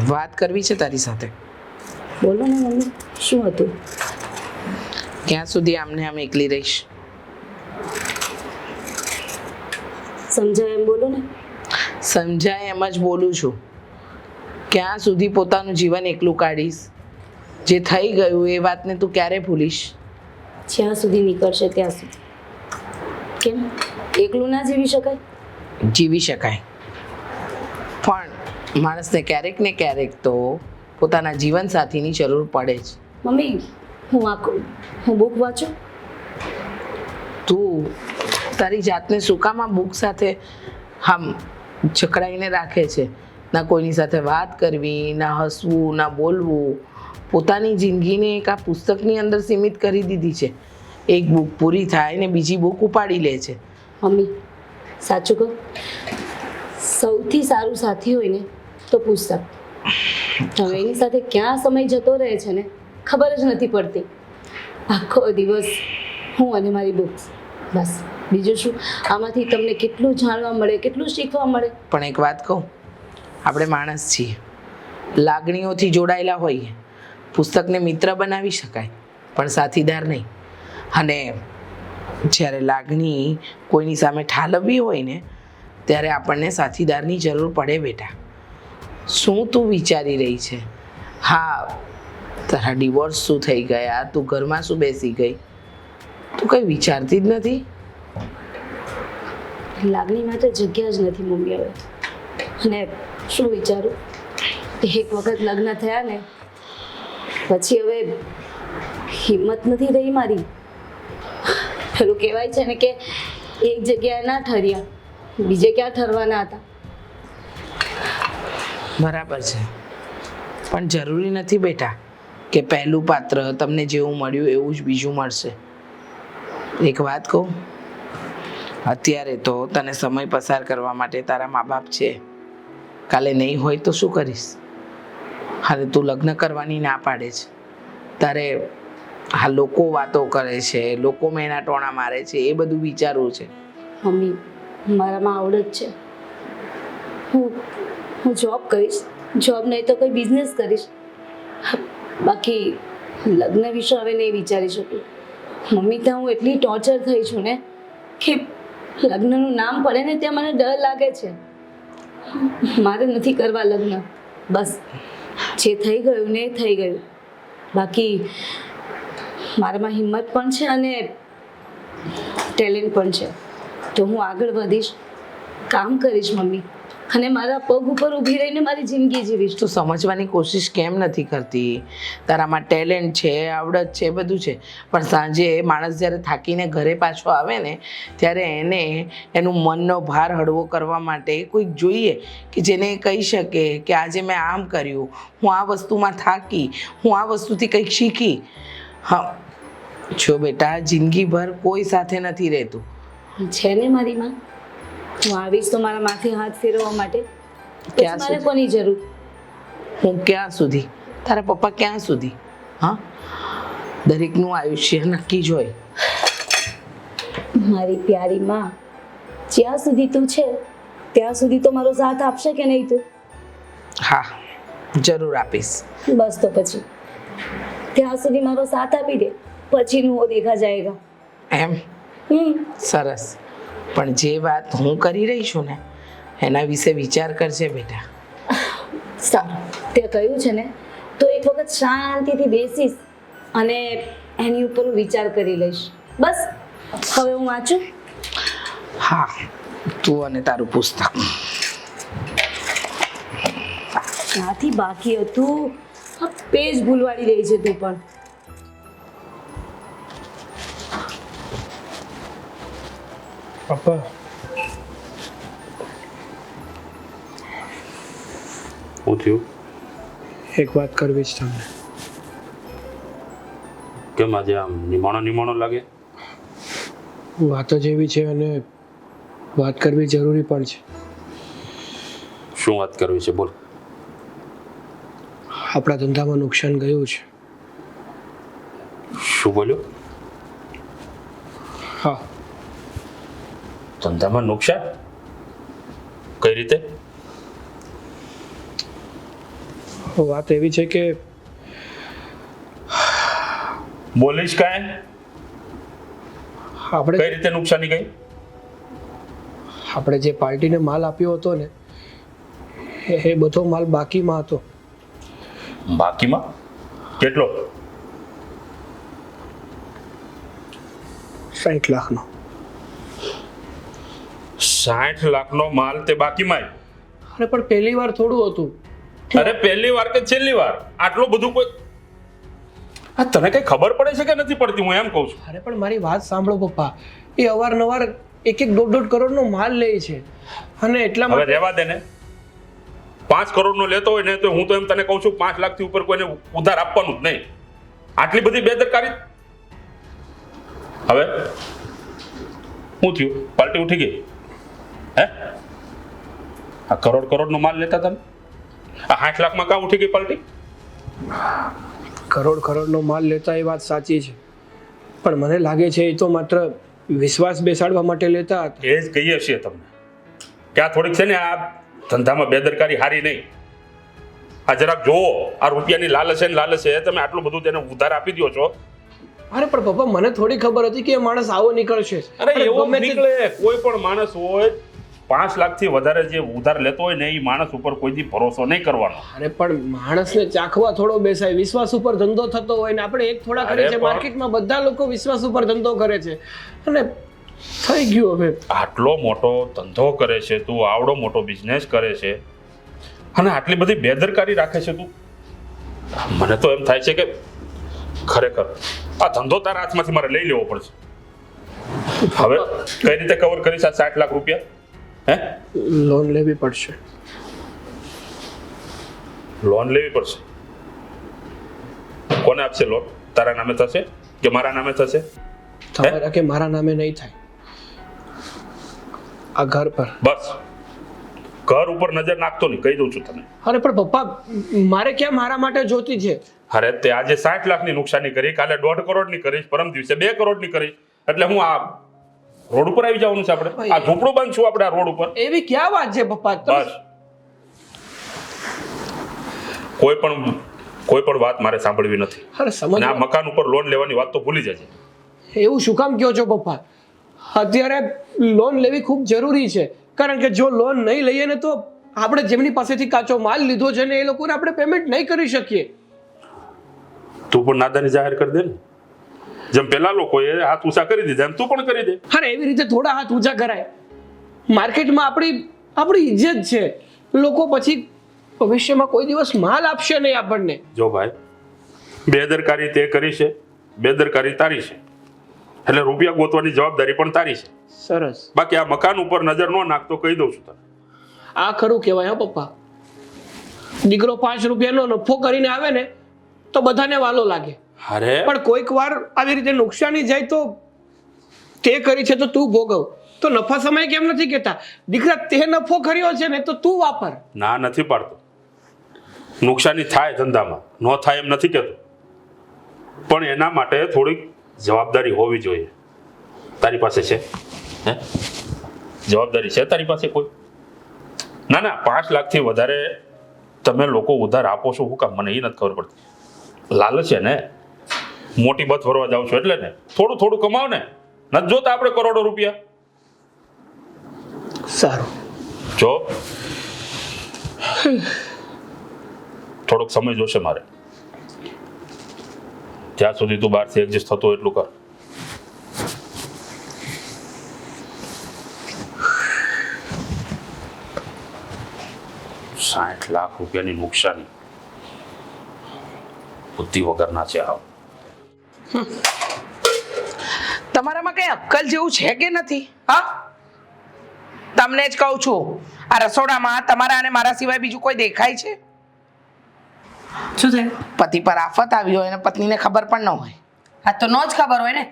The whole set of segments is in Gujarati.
વાત કરવી છે તારી સાથે. બોલો ને મમ્મી, શું હતું? ક્યાં સુધી આમને આમ એકલી રહીશ? સમજાય એમ બોલો ને. સમજાય એમ જ બોલું છું. ક્યાં સુધી પોતાનું જીવન એકલું કાઢીશ? જે થઈ ગયું એ વાતને તું ક્યારે ભૂલીશ? જ્યાં સુધી નીકળશે ત્યાં સુધી. કેમ એકલું ના જીવી શકાય? જીવી શકાય, પણ માણસને ક્યારેક ને ક્યારેક તો પોતાના જીવનસાથીની જરૂર પડે જ. મમ્મી, હું બુક વાંચું? તું તારી જાતને શું કામ આ બુક સાથે આમ જકડાઈને રાખે છે? ના કોઈની સાથે વાત કરવી, ના હસવું, ના બોલવું. પોતાની જિંદગીને એક આ પુસ્તકની અંદર સીમિત કરી દીધી છે. એક બુક પૂરી થાય ને બીજી બુક ઉપાડી લે છે. મમ્મી, સાચું કહું, સૌથી સારું સાથી હોય ને તો પુસ્તક. હવે એની સાથે ક્યાં સમય જતો રહે છે ને ખબર જ નથી પડતી. આખો દિવસ હું અને મારી બુક્સ, બસ. બીજું શું? આમાંથી તમને કેટલું જાણવા મળે, કેટલું શીખવા મળે. પણ એક વાત કહું, આપણે માણસ છીએ, લાગણીઓથી જોડાયેલા હોઈએ. પુસ્તકને મિત્ર બનાવી શકાય પણ સાથીદાર નહીં. અને જ્યારે લાગણી કોઈની સામે ઠાલવવી હોય ને ત્યારે આપણને સાથીદારની જરૂર પડે બેટા. શું તું વિચારી રહી છે? હા, તારા ડિવોર્સ શું થઈ ગયા, તું ઘરમાં શું બેસી ગઈ, તું કંઈ વિચારતી જ નથી? લાગણીમાં તો જગ્યા જ નથી મમ્મી હવે. અને શું વિચારું, એક વખત લગ્ન થયા ને પછી હવે હિંમત નથી રહી મારી. પેલું કહેવાય છે ને કે એક જગ્યાએ ના ઠર્યા, બીજે ક્યાં ઠરવાના હતા. બરાબર છે, પણ જરૂરી નથી બેટા કે પહેલું પાત્ર તમને જેવું મળ્યું એવું જ બીજું મળશે. એક વાત કહું, અત્યારે તો તને સમય પસાર કરવા માટે તારા મા બાપ છે. કાલે નહીં હોય તો શું કરીશ? હાલે તું લગ્ન કરવાની ના પાડે છે, તારે આ લોકો વાતો કરે છે, લોકો મેના ટોણા મારે છે, એ બધું વિચારવું છે. મમ્મી, મારામાં આવડત છે. હું જોબ કરીશ, જોબ નહીં તો કોઈ બિઝનેસ કરીશ. બાકી લગ્ન વિશે હવે નહીં વિચારી શકું. મમ્મી, ત્યાં હું એટલી ટોર્ચર થઈ છું ને કે લગ્નનું નામ પડે ને ત્યાં મને ડર લાગે છે. મારે નથી કરવા લગ્ન. બસ, જે થઈ ગયું ને એ થઈ ગયું. બાકી મારામાં હિંમત પણ છે અને ટેલેન્ટ પણ છે. તો હું આગળ વધીશ, કામ કરીશ મમ્મી, અને મારા પગ ઉપર ઊભી રહીને મારી જિંદગી જીવીશ. તું સમજવાની કોશિશ કેમ નથી કરતી? તારામાં ટેલેન્ટ છે, આવડત છે, બધું છે, પણ સાંજે માણસ જ્યારે થાકીને ઘરે પાછો આવે ને ત્યારે એને એનું મનનો ભાર હળવો કરવા માટે કોઈક જોઈએ કે જેને કહી શકે કે આજે મેં આમ કર્યું, હું આ વસ્તુમાં થાકી, હું આ વસ્તુથી કંઈક શીખી. હા, જો બેટા, જિંદગીભર કોઈ સાથે નથી રહેતું. છે ને મારી માં. હું આવીશ તો મારા માથે હાથ ફેરવવા માટે. ક્યાં મારે સુધી? કોની જરૂર? હું ક્યાં સુધી? તારા પપ્પા ક્યાં સુધી? હા, દરેકનું આયુષ્ય નક્કી જ હોય. મારી પ્યારી માં, જ્યાં સુધી તું છે ત્યાં સુધી તો મારો સાથ આપશે કે નહીં તું? હા, જરૂર આપીશ. બસ તો પછી ત્યાં સુધી મારો સાથ આપી દે, પછીનું હો દેખા જાયગા. એમ? સરસ. પણ જે વાત હું કરી રહી છું ને એના વિશે વિચાર કરજે બેટા. સારું, તે કહ્યું છે ને તો એક વખત શાંતિથી બેસીશ અને એની ઉપર હું વિચાર કરી લઈશ. બસ, હવે હું વાંચું. હા, તું અને તારું પુસ્તક. ત્યાંથી બાકી હતું, આ પેજ ભૂલવાડી રહી છે તું પણ. પપ્પા, શું થયું? એક વાત કરવી છે તમને. કેમ આજે આમ નિમાણો લાગે? વાતો જેવી છે અને વાત કરવી જરૂરી પણ છે. શું વાત કરવી છે? બોલ. આપણા ધંધામાં નુકસાન ગયું છે. શું બોલ્યો? હા, ધંધામાં નુકસાન? કઈ રીતે? વાત એવી છે કે બોલીશ કાંઈ આપણે કઈ રીતે નુકસાની ગઈ? આપણે જે પાર્ટીને માલ આપ્યો હતો ને એ બધો માલ બાકીમાં હતો. બાકીમાં કેટલો? 60 લાખનો. 60 લાખનો માલ તે બાકીમાં? અરે પણ પહેલી વાર થોડું હતું. અરે પહેલી વાર કે છેલ્લી વાર? આટલું બધું કોઈ તને કઈ ખબર પડે છે કે નથી પડતી? હું એમ કહું છું. અરે પણ મારી વાત સાંભળો પપ્પા, એ અવારનવાર 1-1, 1.5 કરોડનો માલ લે છે અને એટલા હવે માટે રહેવા દે ને. 5 કરોડનો લેતો હોય ને તો હું તો એમ તને કહું છું 5 લાખથી ઉપર કોઈને ઉધાર આપવાનું જ નહીં. આટલી બધી બેદરકારી. હવે શું થયું? પાર્ટી ઉઠી ગઈ? હે? આ કરોડનો માલ લેતા તમે આ 8 લાખમાં કાં ઉઠી ગઈ પાર્ટી? કરોડનો માલ લેતા એ વાત સાચી છે, પણ મને લાગે છે એ તો માત્ર વિશ્વાસ બેસાડવા માટે લેતા હતા. એ જ કહીએ છીએ તમને કે આ થોડીક છે ને આ ધંધામાં બેદરકારી હારી નહીં. આ જરાક જોવો, આ રૂપિયાની લાલચ છે ને લાલચ છે તમે આટલું બધું તેને ઉધાર આપી દો છો. અરે પણ પપ્પા, મને થોડી ખબર હતી કે એ માણસ આવો નીકળશે. અરે એવો ગમે તે- નીકળે. કોઈ પણ માણસ હોય 5 લાખથી વધારે જે ઉધાર લેતો હોય ને એ માણસ ઉપર કોઈથી ભરોસો નહીં કરવાનો. અરે પણ માણસને ચાખવા થોડો બેસાય. વિશ્વાસ ઉપર ધંધો થતો હોય ને આપણે એક થોડા કરીએ અરે છીએ. પણ- માર્કેટમાં બધા લોકો વિશ્વાસ ઉપર ધંધો કરે છે અને થઈ ગયું હવે. આટલો મોટો ધંધો કરે છે તું, આવડો મોટો બિઝનેસ કરે છે અને આટલી બધી બેદરકારી રાખે છે તું. મને તો એમ થાય છે કે ખરેખર આ ધંધો તારા હાથમાંથી મારે લઈ લેવો પડશે. હવે કઈ રીતે કવર કરીશ આ 60 લાખ રૂપિયા? હે? લોન લેવી પડશે. લોન લેવી પડશે. કોને આપશે લોન? તારા નામે થશે કે મારા નામે થશે? તમારા કે મારા નામે નહીં થાય. આ ઘર પર. બસ ઘર ઉપર નજર નાખતો નહીં, કહી દઉં છું તને. અરે પણ પપ્પા, મારે ક્યાં મારા માટે જોતી છે? અરે તે આજે 60 લાખની નુકસાની કરી, કાલે 1.5 કરોડની કરીશ, પરમ દિવસે 2 કરોડની કરીશ. એટલે હું આ રોડ ઉપર આવી જવાનું છે આપણે? આ ઝૂંપડું બાંધશું આપણે આ રોડ ઉપર? એવી ક્યાં વાત છે પપ્પા? બસ કોઈ પણ વાત મારે સાંભળવી નથી. અરે અને સમજ. આ મકાન ઉપર લોન લેવાની વાત તો ભૂલી જજે. એવું શું કામ કહો છો પપ્પા? અત્યારે લોન લેવી ખૂબ જરૂરી છે, કારણ કે જો લોન નહીં લઈએ ને તો આપણે જેમની પાસેથી કાચો માલ લીધો છે ને એ લોકોને આપણે પેમેન્ટ નહીં કરી શકીએ. તું પણ નાદાની જાહેર કરી દે ને. જેમ પેલા લોકોએ હાથ ઊંચા કરી દીધા એમ તું પણ કરી દે. અરે એવી રીતે થોડા હાથ ઊંચા કરાય. માર્કેટમાં આપણી ઇજ્જત છે. લોકો પછી ભવિષ્યમાં કોઈ દિવસ માલ આપશે નહીં આપણને. જો ભાઈ, બેદરકારી તે કરી છે, બેદરકારી તારી છે, એટલે રૂપિયા ગોતવાની જવાબદારી પણ તારી છે. સરસ. બાકી આ મકાન ઉપર નજર ન નાખતો કહી દઉં છું તને. આ ખરું કહેવાય હો પપ્પા. દીકરો 5 રૂપિયાનો નફો કરીને આવે ને તો બધાને વાલો લાગે, અરે પણ કોઈક વાર આવી રીતે નુકસાની જાય તો તે કરી છે તો તું ભોગવ. તો નફા સમય કેમ નથી કહેતા? દીકરા, તે નફો કર્યો છે ને તો તું વાપર. ના, નથી પાડતો. નુકસાની થાય ધંધામાં, ન થાય એમ નથી કહેતો, પણ એના માટે થોડીક જવાબદારી હોવી જોઈએ. તારી પાસે છે? હે? જવાબદારી છે તારી પાસે કોઈ? ના 5 લાખથી વધારે તમે લોકો ઉધાર આપો છો શું કામ? મને એ નથી ખબર પડતી. લાલચ છે ને, મોટી બત ભરવા જાવ છો એટલે ને. થોડું કમાવ ને, નથી જોતા આપણે કરોડો રૂપિયા. સારું. જો થોડોક સમય જોશે મારે. જ્યાં સુધી તું બહારથી એડજસ્ટ થતો હોય એટલું કર. ₹60 લાખ રૂપિયાની નુકસાની. બુદ્ધિ વગરના છે આવ. તમારામાં કઈ અક્કલ જેવું છે કે નથી? હા, તમને જ કહું છું, આ રસોડામાં તમારા અને મારા સિવાય બીજું કોઈ દેખાય છે? શું થયું? પતિ પર આફત આવી હોય અને પત્નીને ખબર પણ ન હોય. આ તો નો જ ખબર હોય ને.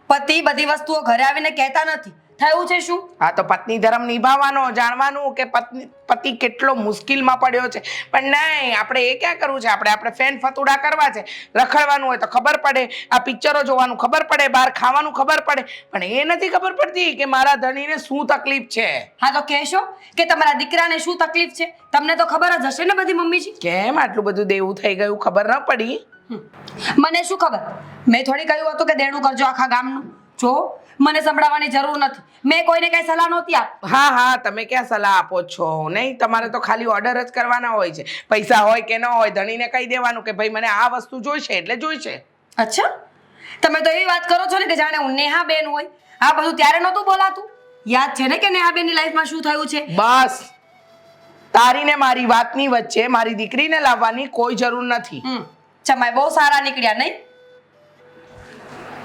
પતિ બધી વસ્તુઓ ઘરે આવીને કહેતા નથી, થયું છે શું? આ તો પત્ની ધર્મ નિભાવવાનો, જાણવાનું કે પતિ કેટલો મુશ્કેલમાં પડ્યો છે. પણ નહીં, આપણે એ ક્યાં કરવું છે? આપણે ફેન ફતુડા કરવા છે. રખડવાનું હોય તો ખબર પડે, આ પિક્ચરો જોવાનું ખબર પડે, બહાર ખાવાનું ખબર પડે, પણ એ નથી ખબર પડતી કે મારા ધણીને શું તકલીફ છે. હા તો કહેશો કે તમારા દીકરાને શું તકલીફ છે? તમને તો ખબર જ હશે ને બધી મમ્મીજી. કેમ આટલું બધું દેવું થઈ ગયું, ખબર ન પડી? મને શું ખબર? મેં થોડી કહ્યું હતું કે દેણું કરજો આખા ગામનું. જો મને સંભળાવવાની જરૂર નથી. મેં કોઈને કઈ સલાહ નહોતી આપી. હા, તમે ક્યાં સલાહ આપો છો? નહીં, તમારે તો ખાલી ઓર્ડર જ કરવાના હોય છે. પૈસા હોય કે ન હોય, ધણીને કહી દેવાનું કે ભાઈ મને આ વસ્તુ જોઈશે એટલે જોઈશે. અચ્છા, તમે તો એવી વાત કરો છો ને કે જાણે હું નેહાબેન હોય. આ બધું ત્યારે નહોતું બોલાતું. યાદ છે ને કે નેહાબેનની લાઈફમાં શું થયું છે? બસ, તારી ને મારી વાતની વચ્ચે મારી દીકરીને લાવવાની કોઈ જરૂર નથી. ચમાઈ બહુ સારા નીકળ્યા નહીં?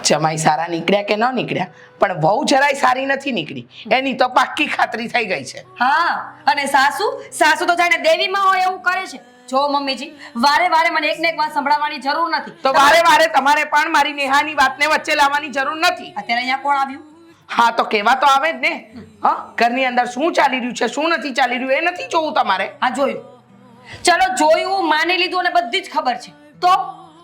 જમાઈ સારા નીકળ્યા કે ન નીકળ્યા, પણ વહુ જરાય સારી નથી નીકળી, એની તો પાક્કી ખાતરી થઈ ગઈ છે. હા, અને સાસુ તો જાણે દેવીમાં હોય એવું કરે છે. જો મમ્મીજી, વારે વારે મને એક ને એક વાત સંભળાવવાની જરૂર નથી. તો વારે વારે તમારે પણ મારી નેહાની વાતને વચ્ચે લાવવાની જરૂર નથી. અત્યારે અહીંયા કોણ આવ્યું? હા તો કેવા તો આવે જ ને. હા, ઘરની અંદર શું ચાલી રહ્યું છે, શું નથી ચાલી રહ્યું, એ નથી જોવું તમારે. હા, જોયું. ચલો જોયું, માની લીધું અને બધી જ ખબર છે.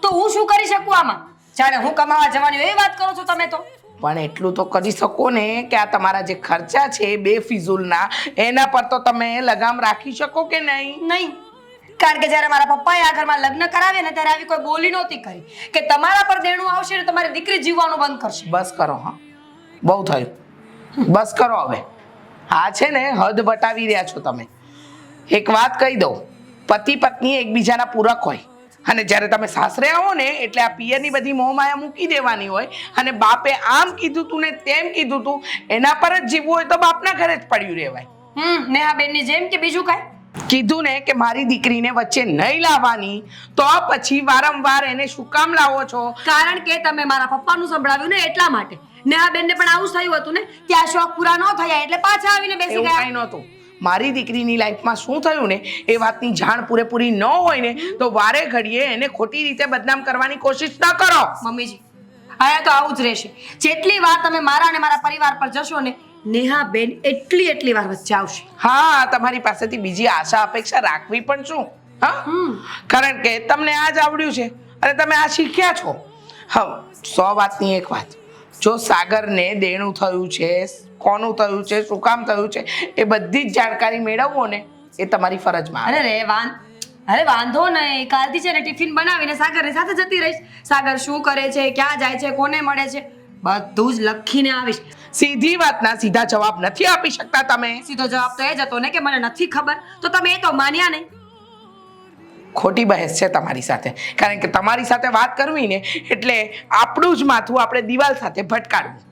તો હું શું કરી શકું આમાં? જાણે હું કમાવા જવાની એવી વાત કરો છો તમે તો. પણ એટલું તો કરી શકો ને કે આ તમારા જે ખર્ચા છે બેફિઝુલના, એના પર તો તમે લગામ રાખી શકો કે નહીં? નહીં, કારણ કે જ્યારે મારા પપ્પાએ આ ઘરમાં લગ્ન કરાવ્યા ને ત્યારે આવી કોઈ બોલી નહોતી કરી કે તમારા પર દેણું આવશે ને તમારી દીકરી જીવવાનું બંધ કરશે. બસ કરો. હા, બહુ થયું, બસ કરો હવે. આ છે ને હદ વટાવી રહ્યા છો તમે. એક વાત કહી દઉં, પતિ પત્ની એકબીજાના પૂરક હોય, અને જ્યારે તમે સાસરે આવો ને એટલે આ પિયરની બધી મોહમાયા મૂકી દેવાની હોય, અને બાપે આમ કીધું તું ને તેમ કીધું તું, એના પર જ જીવવું હોય તો બાપના ઘરે જ પડ્યું રહેવાય. નેહાબેનની જેમ કે બીજું કાંઈ? કીધું ને કે મારી દીકરીને વચ્ચે નહીં લાવવાની, તો પછી વારંવાર એને શું કામ લાવો છો? કારણ કે તમે મારા પપ્પાનું સંભળાવ્યું ને એટલા માટે. નેહાબેનને પણ આવું જ થયું હતું ને, ત્યાં શોખ પૂરા ન થયા એટલે પાછા આવીને બેસી એવું ગયા. કાંઈ નહોતું. મારી દીકરીની લાઈફમાં શું થયું ને એ વાતની જાણ પૂરેપૂરી ન હોય ને તો વારે ઘડીએ એને ખોટી રીતે બદનામ કરવાની કોશિશ ન કરો. મમ્મીજી, આયા તો આવું જ રહેશે. જેટલી વાર તમે મારા અને મારા પરિવાર પર જશો ને, નેહાબેન એટલી વાર વચ્ચે આવશે. હા, તમારી પાસેથી બીજી આશા અપેક્ષા રાખવી પણ શું? હા, કારણ કે તમને આ જ આવડ્યું છે અને તમે આ શીખ્યા છો. હા, 100 વાતની એક વાત, જો સાગરને દેણું થયું છે, કોનું થયું છે, શું કામ થયું છે, એ બધી જ જાણકારી મેળવવો ને એ તમારી ફરજમાં આવે. અરે વાંધો નહીં, કાલથી છે ને ટિફિન બનાવીને સાગરની સાથે જતી રહીશ. સાગર શું કરે છે, ક્યાં જાય છે, કોને મળે છે, બધું જ લખીને આવીશ. સીધી વાતના સીધા જવાબ નથી આપી શકતા તમે. સીધો જવાબ તો એ જ હતો ને કે મને નથી ખબર, તો તમે એ તો માન્યા નહીં. ખોટી બહેસ છે તમારી સાથે, કારણ કે તમારી સાથે વાત કરવી ને એટલે આપણું જ માથું આપણે દિવાલ સાથે ભટકાડવું.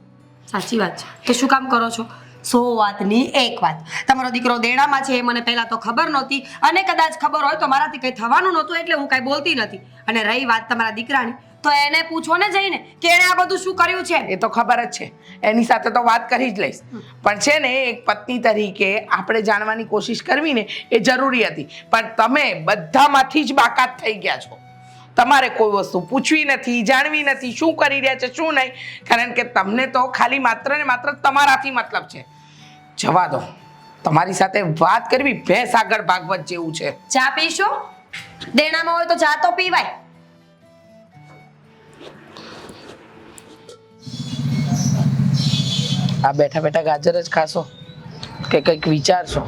સાચી વાત છે. તો શું કામ કરો છો? 100 વાતની એક વાત, તમારો દીકરો દેણામાં છે એ મને પહેલા તો ખબર નહોતી, અને કદાચ ખબર હોય તો મારાથી કંઈ થવાનું નહોતું એટલે હું કાંઈ બોલતી નથી. અને રહી વાત તમારા દીકરાની, તો એને પૂછો ને જઈને કે એણે આ બધું શું કર્યું છે. એ તો ખબર જ છે, એની સાથે તો વાત કરી જ લઈશ, પણ છે ને એક પત્ની તરીકે આપણે જાણવાની કોશિશ કરવી ને એ જરૂરી હતી. પણ તમે બધામાંથી જ બાકાત થઈ ગયા છો. તમારે કોઈ વસ્તુ પૂછવી નથી, જાણવી નથી, શું કરી રહ્યા છે શું નહીં, કારણ કે તમને તો ખાલી માત્ર ને માત્ર તમારાથી મતલબ છે. જવા દો, તમારી સાથે વાત કરવી ભેંસ આગળ ભાગવત જેવું છે. ચા પીશો? દેણામાં હોય તો ચા તો પીવાય. આ બેઠા બેઠા ગાજર જ ખાશો કે કંઈક વિચારશો?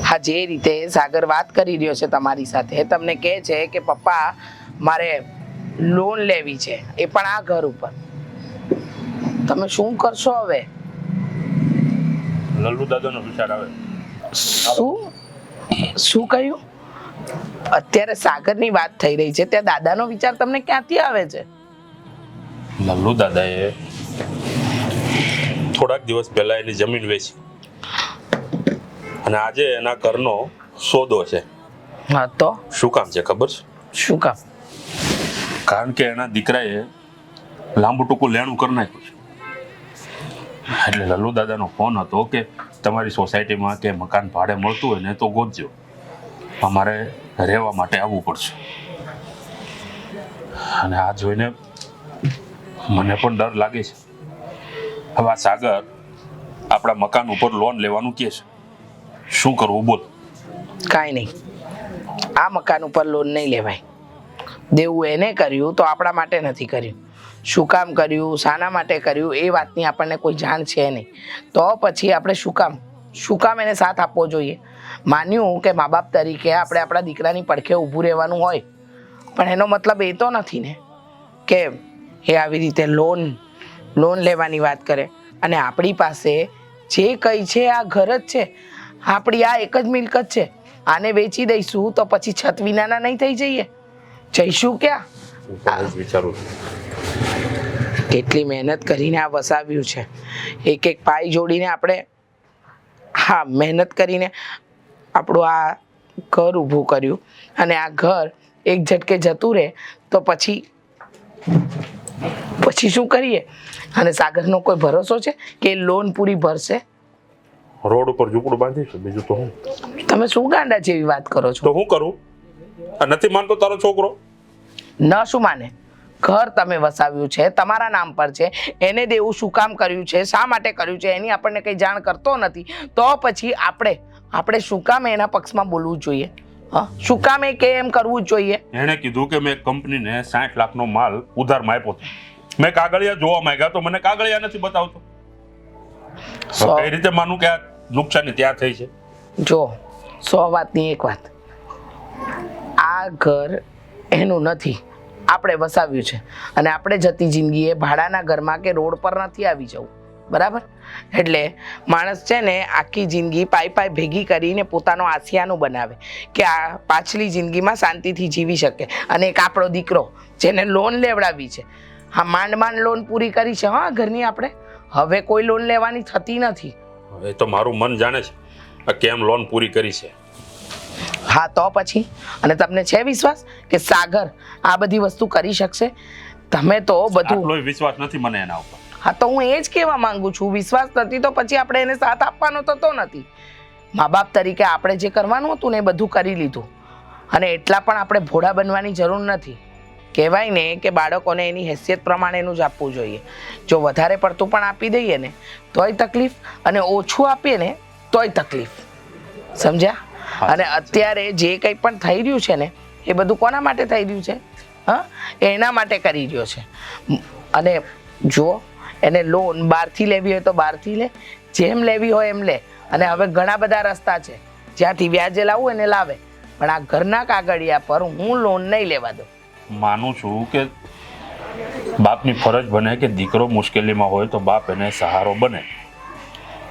હા, જે રીતે સાગર વાત કરી રહ્યો છે તમારી સાથે, તમને કહે છે કે પપ્પા મારે લોન લેવી છે, એ પણ આ ઘર ઉપર, તમે શું કરશો હવે? લલ્લુ દાદાનો વિચાર આવે. શું કહ્યું? અત્યારે સાગરની વાત થઈ રહી છે, ત્યાં દાદાનો વિચાર તમને ક્યાંથી આવે છે? લલ્લુ દાદાએ થોડાક દિવસ પહેલા એની જમીન વેચી અને આજે એના ઘરનો સોદો છે. હા, તો શું કામ છે ખબર છે? શું કામ? કારણ કે એના દીકરાએ લાંબુ ટૂંકું લેણું કરી નાખ્યું છે. એટલે લલ્લુ દાદાનો ફોન હતો કે તમારી સોસાયટીમાં કે મકાન ભાડે મળતું હોય ને તો ગોતજો, અમારે રહેવા માટે આવવું પડશે. અને આ જોઈને મને પણ ડર લાગે છે. હવે આ સાગર આપણા મકાન ઉપર લોન લેવાનું કહે છે. શું કરવું બોલ? કાંઈ નહીં, આ મકાન ઉપર લોન નહીં લેવાય. દેવું એને કર્યું તો આપણા માટે નથી કર્યું. શું કામ કર્યું, શાના માટે કર્યું એ વાતની આપણને કોઈ જાણ છે નહીં. તો પછી આપણે શું કામ એને સાથ આપવો જોઈએ? માન્યું કે મા બાપ તરીકે આપણે આપણા દીકરાની પડખે ઊભું રહેવાનું હોય, પણ એનો મતલબ એ તો નથી ને કે એ આવી રીતે લોન લેવાની વાત કરે. અને આપણી પાસે જે કંઈ છે આ ઘર જ છે, આપણી આ એક જ મિલકત છે. આને વેચી દઈશું તો પછી છત વિનાના નહીં થઈ જઈએ? જઈશું ક્યાં? હું પણ એ જ વિચારું છું. કેટલી મહેનત કરીને આ વસાવ્યું છે, એક પાઈ જોડીને આપણે મહેનત કરીને આપણું આ ઘર ઊભું કર્યું, અને આ ઘર એક ઝટકે જતું રહે તો પછી શું કરીએ? અને સાગરનો કોઈ ભરોસો છે કે લોન પૂરી ભરશે? રોડ ઉપર ઝૂંપડું બાંધીશું, બીજું તો હું. તમે શું ગાંડા જેવી વાત કરો છો? તો હું કરું? આ નથી માનતો તારો છોકરો? ન શું માને? ઘર તમે વસાવ્યું છે, તમારા નામ પર છે, એને દેવું શું કામ કર્યું છે, શા માટે કર્યું છે, એની આપણને કંઈ જાણ કરતો નથી. તો પછી આપણે શું કામ એના પક્ષમાં બોલવું જોઈએ? શું કામ એ કે એમ કરવું જોઈએ? એણે કીધું કે મેં કંપનીને 60 લાખનો માલ ઉધારમાં આપ્યો હતો. મેં કાગળિયા જોવા માંગ્યા તો મને કાગળિયા નથી બતાવતો. તો કઈ રીતે માનું કે આ નુકસાની ત્યાં થઈ છે? જો 100 વાતની એક વાત, આ ઘર એનું નથી, આપણે વસાવ્યું છે. અને આપણે જતી જિંદગીએ ભાડાના ઘરમાં કે રોડ પર નથી આવી જવું, બરાબર? એટલે માણસ છે ને આખી જિંદગી પાઈ ભેગી કરીને પોતાનો આસિયાનું બનાવે કે આ પાછલી જિંદગીમાં શાંતિથી જીવી શકે. અને એક આપણો દીકરો જેને લોન લેવડાવી છે, માંડ લોન પૂરી કરી છે ઘરની. આપણે હવે કોઈ લોન લેવાની થતી નથી. એ તો મારું મન જાણે છે આ કેમ લોન પૂરી કરી છે. તો પછી અને તમને છે વિશ્વાસ કે સાગર આ બધી વસ્તુ કરી શકશે? તમે તો બધું આટલો વિશ્વાસ નથી મને એના ઉપર. તો હું એ જ કહેવા માંગુ છું, વિશ્વાસ નથી તો પછી આપણે એને સાથ આપવાનો થતો નથી. મા બાપ તરીકે આપણે જે કરવાનું હતું ને એ બધું કરી લીધું, અને એટલા પણ આપણે ભોળા બનવાની જરૂર નથી. કહેવાય ને કે બાળકોને એની હેસિયત પ્રમાણેનું જ આપવું જોઈએ. જો વધારે પડતું પણ આપી દઈએ ને તોય તકલીફ, અને ઓછું આપીએ ને તોય તકલીફ. સમજ્યા? અને અત્યારે જે કંઈ પણ થઈ રહ્યું છે ને એ બધું કોના માટે થઈ રહ્યું છે? એના માટે કરી રહ્યો છે. અને જો એને લોન બહારથી લેવી હોય તો બહારથી લે, જેમ લેવી હોય એમ લે. અને હવે ઘણા બધા રસ્તા છે જ્યાંથી વ્યાજે લાવવું એને લાવે, પણ આ ઘરના કાગળિયા પર હું લોન નહીં લેવા દઉં. માનું છું કે બાપની ફરજ બને કે દીકરો મુશ્કેલીમાં હોય તો બાપ એને સહારો બને.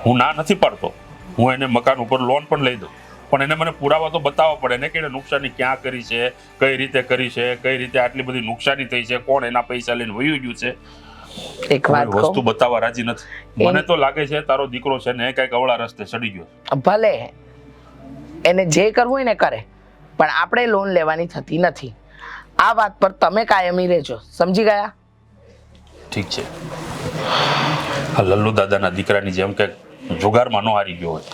હું ના નથી પાડતો, હું એને મકાન ઉપર લોન પણ લઈ દઉં, પણ એને મને પુરાવા તો બતાવવા પડે ને કે એને નુકસાની ક્યાં કરી છે, કઈ રીતે કરી છે, કઈ રીતે આટલી બધી નુકસાની થઈ છે, કોણ એના પૈસા લઈને વયું ગયું છે. એક વાત વસ્તુ બતાવવા રાજી નથી. મને તો લાગે છે તારો દીકરો છે ને કઈક અવળા રસ્તે ચડી ગયો. ભલે એને જે કરવું હોય ને કરે, પણ આપણે લોન લેવાની થતી નથી. આ વાત પર તમે કાયમી રહેજો, સમજી ગયા? ઠીક છે. આ લલ્લુ દાદાના દીકરાની જેમ કે જુગારમાં નો હારી ગયો હોય.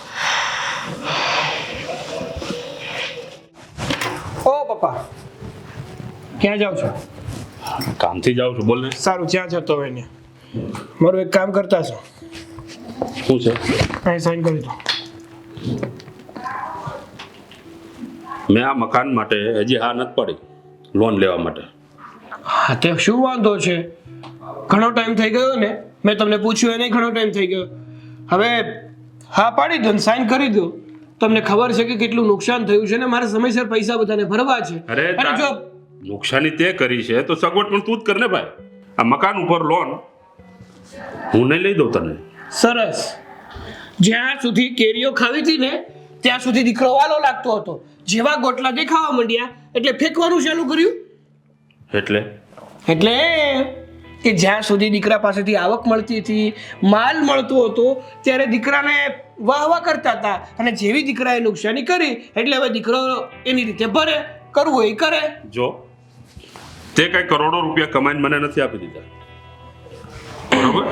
ઓ પપ્પા, ક્યાં જાવ છો? કામથી જાઉં છું, બોલ ને. સારું, ક્યાં જતો હોય ને? મારું એક કામ કરતા છો. શું છે? અહીં સાઈન કરી દો. મેં આ મકાન માટે હજી હા નથી પડી લોન લેવા માટે. તે શું વાંધો છે? ઘણો ટાઈમ થઈ ગયો ને, મેં તમને પૂછ્યું એને ઘણો ટાઈમ થઈ ગયો. હવે હા પાડી દો ને સાઈન કરી દો. તમને ખબર છે કે કેટલું નુકસાન થયું છે ને મારે સમયસર પૈસા બધાને ભરવા છે. અરે જો નુકસાની તે કરી છે તો સગવડ પણ તું જ કર ને ભાઈ. આ મકાન ઉપર લોન હું નહીં લઈ દઉં તને. સરસ. જ્યાં સુધી કેરીઓ ખાવી હતી ને ત્યાં સુધી દીકરો વાલો લાગતો હતો. જેવા ગોટલા દેખાવા માંડ્યા એટલે ફેંકવાનું ચાલુ કર્યું. એટલે કે જ્યાં સુધી દીકરા પાસેથી આવક મળતી હતી, માલ મળતો હતો, ત્યારે દીકરાને વાહ કરતા હતા. અને જેવી દીકરાએ નુકસાની કરી એટલે હવે દીકરો એની રીતે ભરે, કરવું હોય કરે. જો તે કઈ કરોડો રૂપિયા કમાઈને મને નથી આપી દીધા, બરોબર?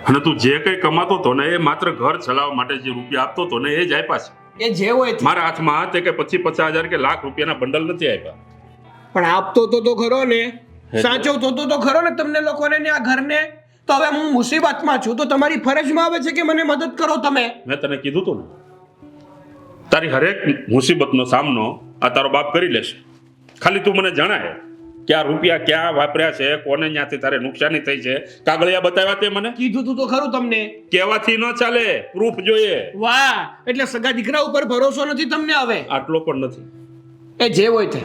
અને તું જે કઈ કમાતો હતો ને એ માત્ર ઘર ચલાવવા માટે જે રૂપિયા આપતો હતો ને એ જ આપ્યા છે. એ જે હોય મારા હાથમાં તે કે 50,000 કે લાખ રૂપિયાના બંડલ નથી આપ્યા. પણ આપતો તો ખરો ને, સાચવતો તો ખરો ને તમને લોકોને ને આ ઘરને. તો હવે હું મુસીબતમાં છું તો તમારી ફરજમાં આવે છે કે મને મદદ કરો તમે. મેં તને કીધું તું ને, તારી હરેક મુસીબતનો સામનો આ તારો બાપ કરી લેશે. ખાલી તું મને જણાય કે આ રૂપિયા ક્યાં વાપર્યા છે, કોને ત્યાંથી તારે નુકસાની થઈ છે, કાગળિયા બતાવ્યા તે મને કીધું તું તો ખરું તમને. કહેવાથી ન ચાલે, પ્રૂફ જોઈએ. વાહ, એટલે સગા દીકરા ઉપર ભરોસો નથી તમને હવે. આટલો પણ નથી. એ જે હોય તે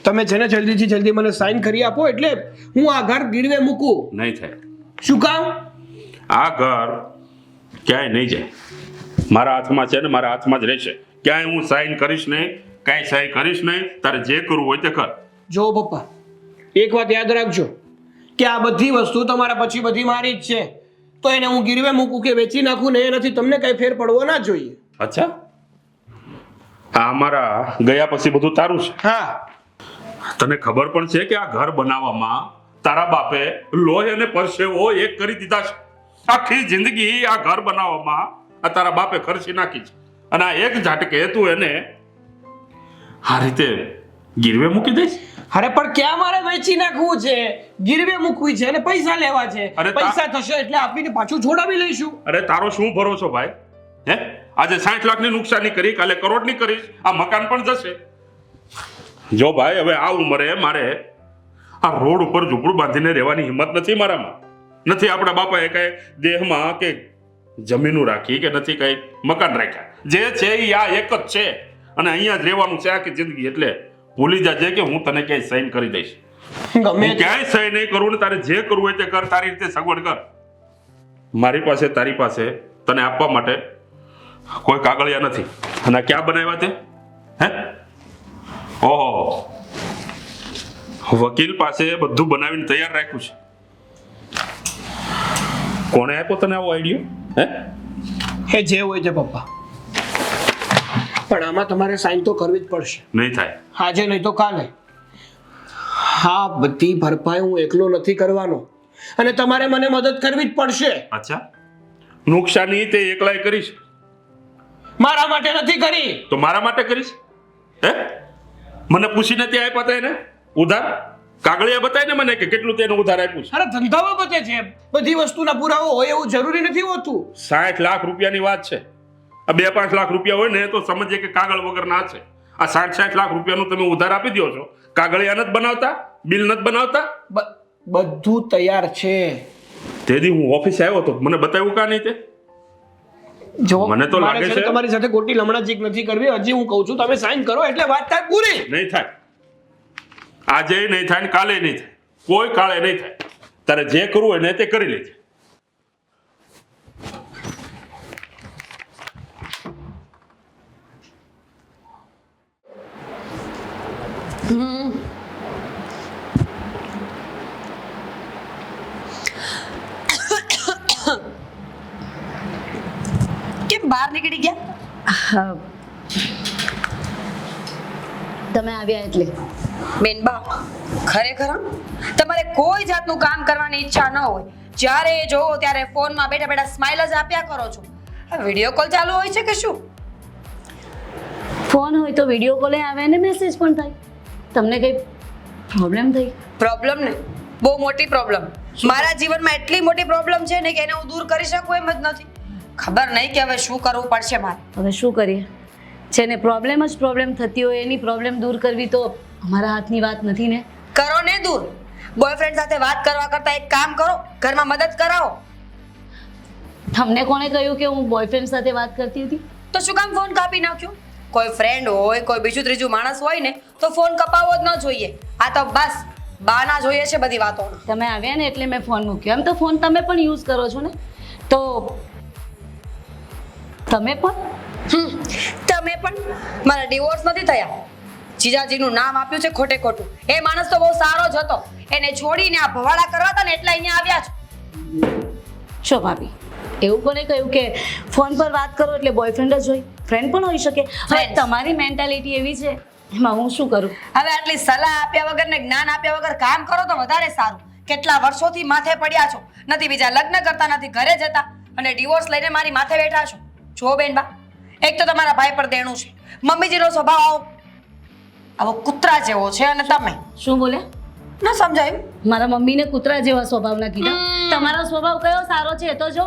તમે છે ને જલ્દીથી જલ્દી મને સાઈન કરી આપો એટલે હું આ ઘર ગીરવે મૂકું. નહીં થાય. શું કામ? આ ઘર ક્યાંય નહીં જાય. મારા હાથમાં છે ને મારા હાથમાં જ રહેશે. ક્યાંય હું સાઈન કરીશ નહીં, કાંઈ સહી કરીશ નહીં. તારે જે કરવું હોય તે કર. જો પપ્પા, એક વાત યાદ રાખજો કે આ બધી વસ્તુ તમારા પછી બધી મારી જ છે. તો એને હું ગીરવે મૂકું કે વેચી નાખું ને એનાથી તમને કઈ ફેર પડવો ના જોઈએ. અચ્છા, આ અમારા ગયા પછી બધું તારું છે. હા, તને ખબર પણ છે કે આ ઘર બનાવવામાં તારા બાપે લોહી અને પરસેવો એક કરી દીધા છે. આખી જિંદગી આ ઘર બનાવવામાં આ તારા બાપે ખર્ચી નાખી છે, અને આ એક ઝાટકે તું એને આ રીતે ગીરવે મૂકી દઈશ? અરે પણ ક્યાં મારે વેચી નાખવું છે, ગીરવે મૂકવી છે અને પૈસા લેવા છે. અરે પૈસા થશે એટલે આપીને પાછું છોડાવી લઈશું. અરે તારો શું ભરોસો ભાઈ? હે, આજે 60 લાખની નુકસાની કરી, કાલે કરોડની કરીશ. આ મકાન પણ જશે. જો ભાઈ, હવે આ ઉંમરે મારે આ રોડ ઉપર ઝૂંપડું બાંધીને રહેવાની હિંમત નથી મારામાં. નથી આપણા બાપાએ કઈ દેહમાં કે જમીનો રાખી કે નથી કઈ મકાન રાખ્યા. જે છે એ આ એક જ છે અને અહીંયા જ રહેવાનું છે આખી જિંદગી. એટલે ભૂલી જાજે કે હું તને ક્યાંય સાઈન કરી દઈશ. ગમે હું ક્યાંય સહી નહીં કરું ને તારે જે કરવું હોય તે કર. તારી રીતે સગવડ કર. મારી પાસે તારી પાસે તને આપવા માટે કોઈ કાગળિયા નથી. અને ક્યાં બનાવ્યા તે? હે, ઓહો, વકીલ પાસે બધું બનાવીને તૈયાર રાખ્યું છે. કોણે આપ્યો તને આવો આઈડિયો? હે, એ જે હોય તે પપ્પા, પણ આમાં તમારે સાઈન તો કરવી જ પડશે. નહીં થાય. આજે નહીં તો કાલે. હા, બધી ભરપાઈ હું એકલો નથી કરવાનો અને તમારે મને મદદ કરવી જ પડશે. અચ્છા, નુકસાની તે એકલાય કરીશ? મારા માટે નથી કરી તો મારા માટે કરીશ? હે, મને પૂછીને ત્યાં આપ્યા હતા એને ઉધાર? કાગળિયા બતાય ને મને કે કેટલું તેને ઉધાર આપ્યું છે. અરે ધંધા બાબતે છે, બધી વસ્તુના પુરાવો હોય એવું જરૂરી નથી હોતું. 60 લાખ રૂપિયાની વાત છે. આ 2-5 લાખ રૂપિયા હોય ને તો સમજીએ કે કાગળ વગરના છે. આ 60 લાખ રૂપિયાનું તમે ઉધાર આપી દો છો. કાગળિયા નથી બનાવતા, બિલ નથી બનાવતા. બધું તૈયાર છે. તેથી હું ઓફિસે આવ્યો તો મને બતાવ્યું કા નહીં તે? જો મને તો લાગે છે તમારી સાથે ખોટી લમણાજીક નથી કરવી. હજી હું કહું છું તમે સાઈન કરો એટલે વાત થાય પૂરી. નહીં થાય. આજે નહીં થાય ને કાલે નહીં થાય. કોઈ કાળે નહીં થાય. તારે જે કરવું હોય ને તે કરી લેજે. કેમ બહાર નીકળી ગયા? તમે આવ્યા એટલે બેનબા, ખરેખર તમારે કોઈ જાતનું કામ કરવાની ઈચ્છા ન હોય, જ્યારે જોવો ત્યારે ફોનમાં બેઠા બેઠા સ્માઈલ જ આપ્યા કરો છો. આ વિડીયો કોલ ચાલુ હોય છે કે શું? ફોન હોય તો વિડીયો કોલે આવે ને મેસેજ પણ થાય. તમને કઈ પ્રોબ્લેમ થઈ? પ્રોબ્લેમ ને, બહુ મોટી પ્રોબ્લેમ. મારા જીવનમાં એટલી મોટી પ્રોબ્લેમ છે ને કે એને હું દૂર કરી શકું એમ જ નથી. ખબર નહીં કે હવે શું કરવું પડશે મારે. હવે શું કરીએ? જેને પ્રોબ્લેમ જ પ્રોબ્લેમ થતી હોય એની પ્રોબ્લેમ દૂર કરવી તો અમારા હાથની વાત નથી ને. કરો ને દૂર. બોયફ્રેન્ડ સાથે વાત કરવા કરતા એક કામ કરો, ઘરમાં મદદ કરાવો. તમને કોણે કહ્યું કે હું બોયફ્રેન્ડ સાથે વાત કરતી હતી? તો શું કામ ફોન કાપી નાખ્યો? કોઈ ફ્રેન્ડ હોય, કોઈ બીજું ત્રીજું માણસ હોય ને તો ફોન કપાવવો જ ન જોઈએ. આ તો બસ બાના જોઈએ છે બધી વાતો. તમે આવ્યા ને એટલે મેં ફોન મૂક્યો. એમ તો ફોન તમે પણ યુઝ કરો છો ને, તો તમે પણ તમે પણ મારા ડિવોર્સ નથી થયા. જીજાજીનું નામ આપ્યું છે ખોટે ખોટું. એ માણસ તો બહુ સારો જ હતો. એને છોડીને આ ભવાડા કરવા હતા ને એટલે અહીંયા આવ્યા છો. શો ભાભી, એવું કોને કહ્યું કે ફોન પર વાત કરો એટલે બોયફ્રેન્ડ જ હોય? ફ્રેન્ડ પણ હોઈ શકે. હવે તમારી મેન્ટાલિટી એવી છે, એમાં હું શું કરું? હવે આટલી સલાહ આપ્યા વગર ને જ્ઞાન આપ્યા વગર કામ કરો તો વધારે સારું. કેટલા વર્ષોથી માથે પડ્યા છો, નથી બીજા લગ્ન કરતા, નથી ઘરે જતા અને ડિવોર્સ લઈને મારી માથે બેઠા છો. જો બેનબા, એક તો તમારા ભાઈ પર દેણું છે, મમ્મીજીનો સ્વભાવ આવો કૂતરા જેવો છે અને તમે શું બોલ્યા? ન સમજાયું? મારા મમ્મીને કૂતરા જેવા સ્વભાવના કીધા. તમારો સ્વભાવ કયો સારો છે એ તો જો.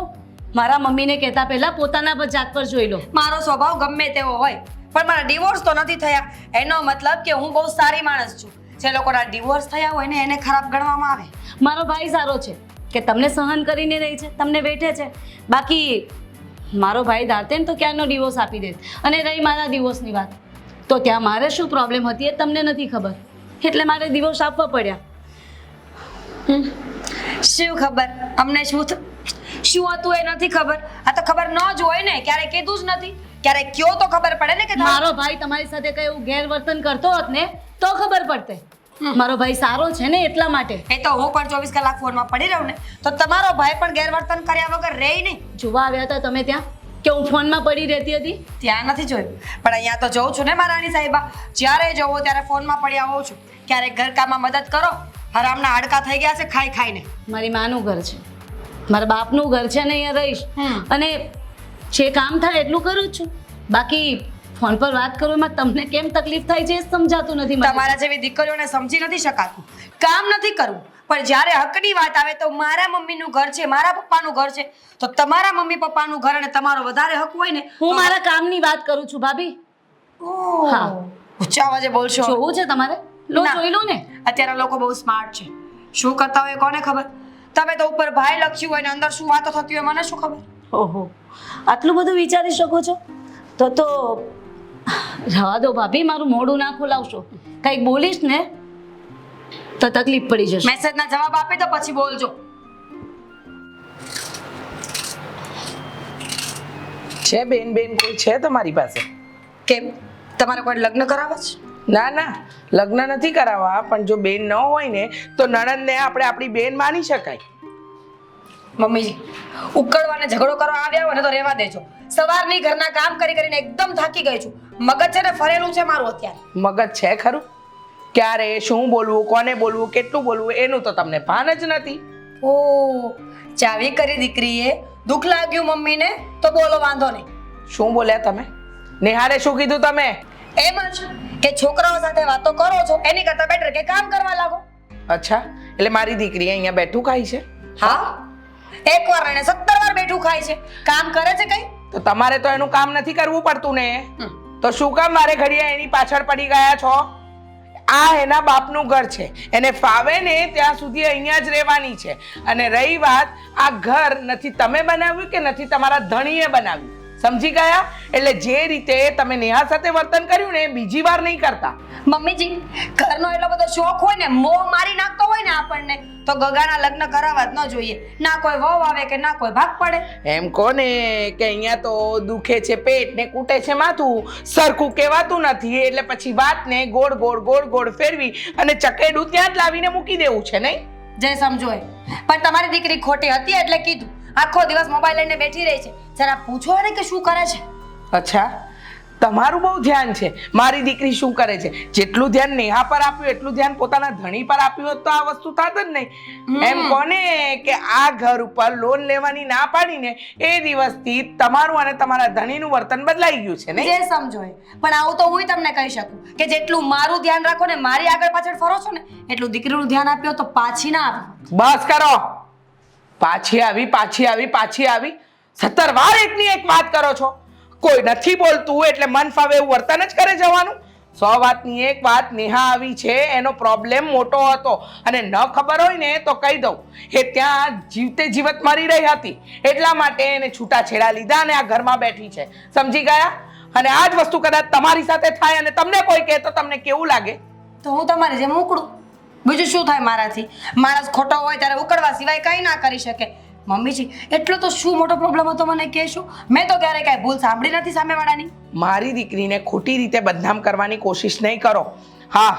મારા મમ્મીને કહેતા પહેલા પોતાના પર જાત પર જોઈ લો. મારો સ્વભાવ ગમે તેવો હોય પણ મારા ડિવોર્સ તો નથી થયા. એનો મતલબ કે હું બહુ સારી માણસ છું. જે લોકોના ડિવોર્સ થયા હોય ને એને ખરાબ ગણવામાં આવે. મારો ભાઈ સારો છે કે તમને સહન કરીને રહી છે, તમને બેઠે છે. બાકી મારો ભાઈ ધારતે ને તો ક્યાંનો ડિવોર્સ આપી દે. અને રહી મારા ડિવોર્સની વાત, તો ત્યાં મારે શું પ્રોબ્લેમ હતી એ તમને નથી ખબર, એટલે મારે ડિવોર્સ આપવા પડ્યા. શું ખબર અમને શું હતું એ નથી ખબર. આ તો ખબર ન જ હોય ને, ક્યારે કીધું જ નથી. ક્યારે કયો તો ખબર પડે ને કે મારો ભાઈ તમારી સાથે કઈ એવું ગેરવર્તન કરતો હોત ને તો ખબર પડતે. મારો ભાઈ સારો છે ને એટલા માટે. એ તો હું પણ 24 કલાક ફોનમાં પડી રહું ને તો તમારો ભાઈ પણ ગેરવર્તન કર્યા વગર રહે નહીં. જોવા આવ્યા હતા તમે ત્યાં કે હું ફોનમાં પડી રહેતી હતી? ત્યાં નથી જોયું પણ અહીંયા તો જોઉં છું ને મહારાણી સાહેબા. જ્યારે જોવો ત્યારે ફોનમાં પડ્યા હોઉં છું. ક્યારેક ઘરકામમાં મદદ કરો. હરામના હાડકા થઈ ગયા છે ખાઈ ખાઈને. મારી માનું ઘર છે, મારા બાપનું ઘર છે ને, અહીંયા રહીશ અને જે કામ થાય એટલું કરું જ છું. બાકી ફોન પર વાત કરો એમાં તમને કેમ તકલીફ થાય છે એ સમજાતું નથી મને. તમારા જેવી દીકરીઓને સમજી નથી શકાતું. કામ નથી કરવું પણ જ્યારે હકની વાત આવે તો મારા મમ્મીનું ઘર છે, મારા પપ્પાનું ઘર છે, તો તમારા મમ્મી પપ્પાનું ઘર અને તમારો વધારે હક હોય ને. હું મારા કામની વાત કરું છું ભાભી. હા, ઊંચા અવાજે બોલશો. જોવું છે તમારે? લો ના. જોઈ લો ને. અત્યારે લોકો બહુ સ્માર્ટ છે. શું કરતા હોય કોને ખબર. તમે તો ઉપર ભાઈ લખ્યું હોય ને અંદર શું વાતો થતી હોય મને શું ખબર. ઓહો, આટલું બધું વિચારી શકો છો? તો રવા દો ભાભી, મારું મોઢું ના ખોલાવશો. કંઈક બોલીશ ને તો તકલીફ પડી જશે. મેસેજના જવાબ આપે તો પછી બોલજો. છે બેન કોઈ છે તમારી પાસે? કેમ તમારે કોઈ લગ્ન કરાવવા છે? ના ના, લગ્ન નથી કરાવવા, પણ જો બેન ન હોય ને તો નણંદને આપણે આપણી બેન માની શકાય. મમ્મીજી ઉકળવાને ઝઘડો કરવા આવ્યા હોય ને તો રહેવા દેજો. સવારની ઘરના કામ કરી કરીને એકદમ થાકી ગઈ છું. મગજ છે ને ફરેલું છે મારું અત્યારે. મગજ છે ખરું? ક્યારે શું બોલવું, કોને બોલવું, કેટલું બોલવું એનું તો તમને ભાન જ નથી. ઓ ચાવી કરી દીકરીએ દુઃખ લાગ્યું મમ્મીને તો બોલો વાંધો નહીં. શું બોલ્યા તમે? નેહારે શું કીધું તમે? એમ જ કે છોકરાઓ સાથે વાતો કરો છો એની કરતા બેટર કે કામ કરવા લાગો. અચ્છા, એટલે મારી દીકરી અહીંયા બેઠું ખાય છે? હા, એક વાર અને 17 વાર બેઠું ખાય છે. કામ કરે છે કઈ? તો તમારે તો એનું કામ નથી કરવું પડતું ને, તો શું કામ મારે ઘડિયા એની પાછળ પડી ગયા છો? આ એના બાપનું ઘર છે, એને ફાવે ને ત્યાં સુધી અહીંયા જ રહેવાની છે. અને રહી વાત, આ ઘર નથી તમે બનાવ્યું કે નથી તમારા ધણીએ બનાવ્યું, સમજી ગયા? એટલે જે રીતે તમે નેહા સાથે વર્તન કર્યું ને બીજી વાર નહીં કરતા. મમ્મીજી ઘરનો એટલો બધો શોખ હોય ને, મોહ મારી નાખતો હોય ને આપણને, તો ગગાના લગ્ન કરાવવા જ ન જોઈએ. ના કોઈ વહુ આવે કે ના કોઈ ભાગ પડે. એમ કોને કે અહીંયા તો દુખે છે પેટ ને કૂટે છે માથું, સરખું કહેવાતું નથી, એટલે પછી વાતને ગોળ ગોળ ગોળ ગોળ ફેરવી અને ચકેડું ત્યાં જ લાવીને મૂકી દેવું છે નહીં? જે સમજો એ. પણ તમારી દીકરી ખોટી હતી એટલે કીધું. આખો દિવસ મોબાઈલ લઈને બેઠી રહી છે. જરા પૂછો ને કે શું કરે છે. અચ્છા, તમારું બહુ ધ્યાન છે મારી દીકરી શું કરે છે. જેટલું ધ્યાન નેહા પર આપ્યું એટલું ધ્યાન પોતાના ધણી પર આપ્યું હોત તો આ વસ્તુ થાત જ નહીં. એમ કોને કે આ ઘર ઉપર લોન લેવાની ના પાડીને એ દિવસથી તમારું અને તમારા ધણીનું વર્તન બદલાઈ ગયું છે ને? જે સમજો એ. પણ આવું તો હું તમને કહી શકું કે જેટલું મારું ધ્યાન રાખો ને, મારી આગળ પાછળ ફરો છો ને, એટલું દીકરીનું ધ્યાન આપ્યો તો પાછી ના આવે. બસ કરો. પાછી આવી 17 વાર એકની એક વાત કરો છો. કોઈ નથી બોલતું એટલે મન ફાવે એવું વર્તન જ કરે જવાનું. 100 વાતની એક વાત, નેહા આવી છે એનો પ્રોબ્લેમ મોટો હતો અને ન ખબર હોય ને તો કહી દઉં, એ ત્યાં જીવતે જીવત મરી રહી હતી એટલા માટે એને છૂટાછેડા લીધા અને આ ઘરમાં બેઠી છે, સમજી ગયા? અને આ જ વસ્તુ કદાચ તમારી સાથે થાય અને તમને કોઈ કહે તો તમને કેવું લાગે? તો હું તમારી જેમ ઉકળું. બીજું શું થાય મારાથી? માણસ ખોટો હોય ત્યારે ઉકળવા સિવાય કંઈ ના કરી શકે. મમ્મીજી એટલો તો શું મોટો પ્રોબ્લેમ હતો મને કહેશો? મેં તો ક્યારે કાંઈ ભૂલ સાંભળી નથી સામેવાળાની. મારી દીકરીને ખોટી રીતે બદનામ કરવાની કોશિશ નહીં કરો. હા,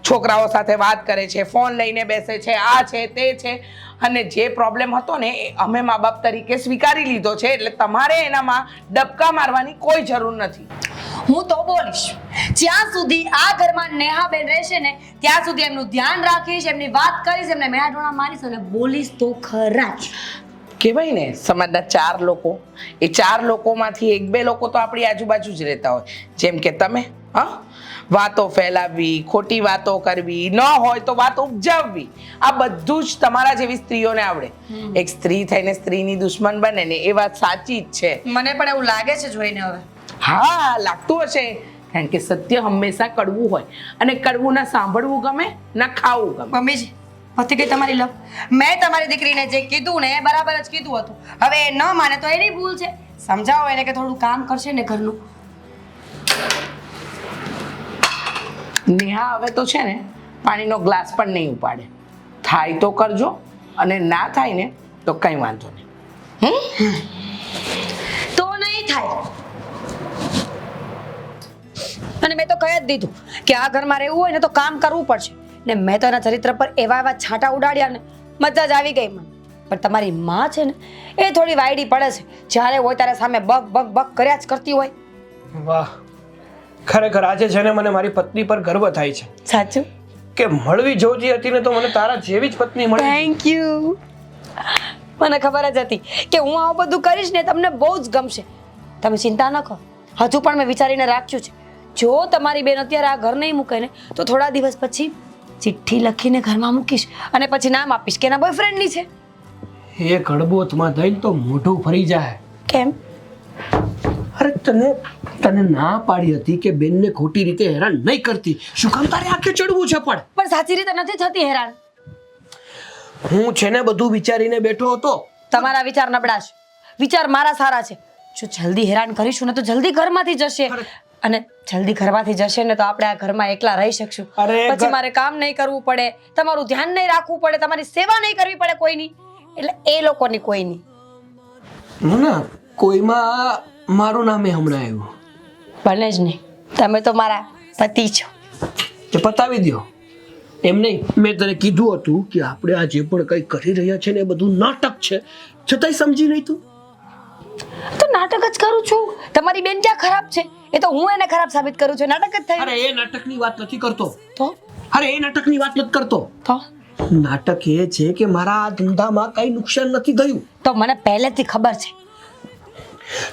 છોકરાઓ સાથે વાત કરે છે, ફોન લઈને બેસે છે, આ છે તે છે, અને જે પ્રોબ્લેમ હતો ને એ અમે મા બાપ તરીકે સ્વીકારી લીધો છે, એટલે તમારે એનામાં ડબકા મારવાની કોઈ જરૂર નથી. હું તો બોલીશ. જ્યાં સુધી આ ઘરમાં નેહાબેન રહેશે ને ત્યાં સુધી એમનું ધ્યાન રાખીશ, એમની વાત કરીશ, એમને મેહાડોણા મારીશ અને બોલીશ તો ખરા જ. કહેવાય ને સમાજના 4 લોકો, એ 4 લોકોમાંથી 1-2 લોકો તો આપણી આજુબાજુ જ રહેતા હોય, જેમ કે તમે હા, વાતો ફેલાવવી, ખોટી વાતો કરવી, ન હોય તો વાત ઉપજાવવી, આ બધું જ તમારા જેવી સ્ત્રીઓને આવડે. એક સ્ત્રી થઈને સ્ત્રીની દુશ્મન બને ને એ વાત સાચી જ છે. મને પણ એવું લાગે છે જોઈને હવે. હા, લાગતું હશે, કારણ કે સત્ય હંમેશા કડવું હોય અને કડવું ના સાંભળવું ગમે ના ખાવું ગમે. મમ્મીજી પતિ ગઈ તમારી લવ. મેં તમારી દીકરીને જે કીધું ને એ બરાબર જ કીધું હતું. હવે એ ન માને તો એની ભૂલ છે. સમજાવો એને કે થોડું કામ કરશે ને ઘરનું. નેહા હવે તો છે ને પાણીનો ગ્લાસ પણ નહીં ઉપાડે. થાય તો કરજો અને ના થાય ને તો કંઈ વાંધો નહીં. તો નહીં થાય. અને મેં તો કહી જ દીધું કે આ ઘરમાં રહેવું હોય ને તો કામ કરવું પડશે. ને મેં તો એના ચરિત્ર પર એવા એવા છાંટા ઉડાડ્યા ને મજા જ આવી ગઈ મને. પણ તમારી માં છે ને એ થોડી વાયડી પડે છે. જ્યારે હોય ત્યારે સામે બક બક બક કર્યા જ કરતી હોય. વાહ, ખરેખર આજે છે ને મને મારી પત્ની પર ગર્વ થાય છે સાચું? કે મળવી જોજી હતી ને તો મને તારા જેવી જ પત્ની મળી. Thank you. મને ખબર જ હતી કે હું આવું બધું કરીશ ને તમને બહુ જ ગમશે. તમે ચિંતા ન કરો. હજુ પણ મેં વિચારીને રાખ્યું છે, જો તમારી બેન અત્યારે આ ઘર નહીં મૂકે ને તો થોડા દિવસ પછી ચિઠ્ઠી લખીને ઘરમાં મૂકીશ અને પછી નામ આપીશ કે એના બોયફ્રેન્ડની છે. એ ગળબોથમાં થઈને તો મોઢું ફરી જાય. કેમ? અરે તને ના પાડી હતી કે બેનને ખોટી રીતે હેરાન નહીં કરતી. શું કામ તારે આંખે ચડવું છે? પણ સાચી રીતે નથી થતી હેરાન. હું છે ને બધું વિચારીને બેઠો હતો. તમારા વિચાર નબળા છે, વિચાર મારા સારા છે. જો જલ્દી હેરાન કરીશું ને તો જલ્દી ઘરમાંથી જશે અને જલ્દી ઘરમાંથી જશે ને તો આપણે આ ઘરમાં એકલા રહી શકશું. પછી મારે કામ નહીં કરવું પડે, તમારું ધ્યાન નહીં રાખવું પડે, તમારી સેવા નહીં કરવી પડે કોઈની. એટલે એ લોકોની કોઈની. ના, કોઈમાં મારું નામે હમણાં આવ્યું. બને જ નહીં. તમે તો મારા પતિ છો. તે પતાવી દો. એમ નહીં, મેં તને કીધું હતું કે આપણે આ જે પણ કંઈ કરી રહ્યા છે ને એ બધું નાટક છે, છતાંય સમજી નહીં તું. તો નાટક જ કરું છું. તમારી બેન ક્યાં ખરાબ છે? એ તો હું એને ખરાબ સાબિત કરું છું. નાટક જ થાય. અરે એ નાટકની વાત નથી કરતો. તો એ નાટકની વાત નથી કરતો. તો નાટક એ છે કે મારા આ ધંધામાં કઈ નુકસાન નથી થયું. તો મને પહેલેથી ખબર છે.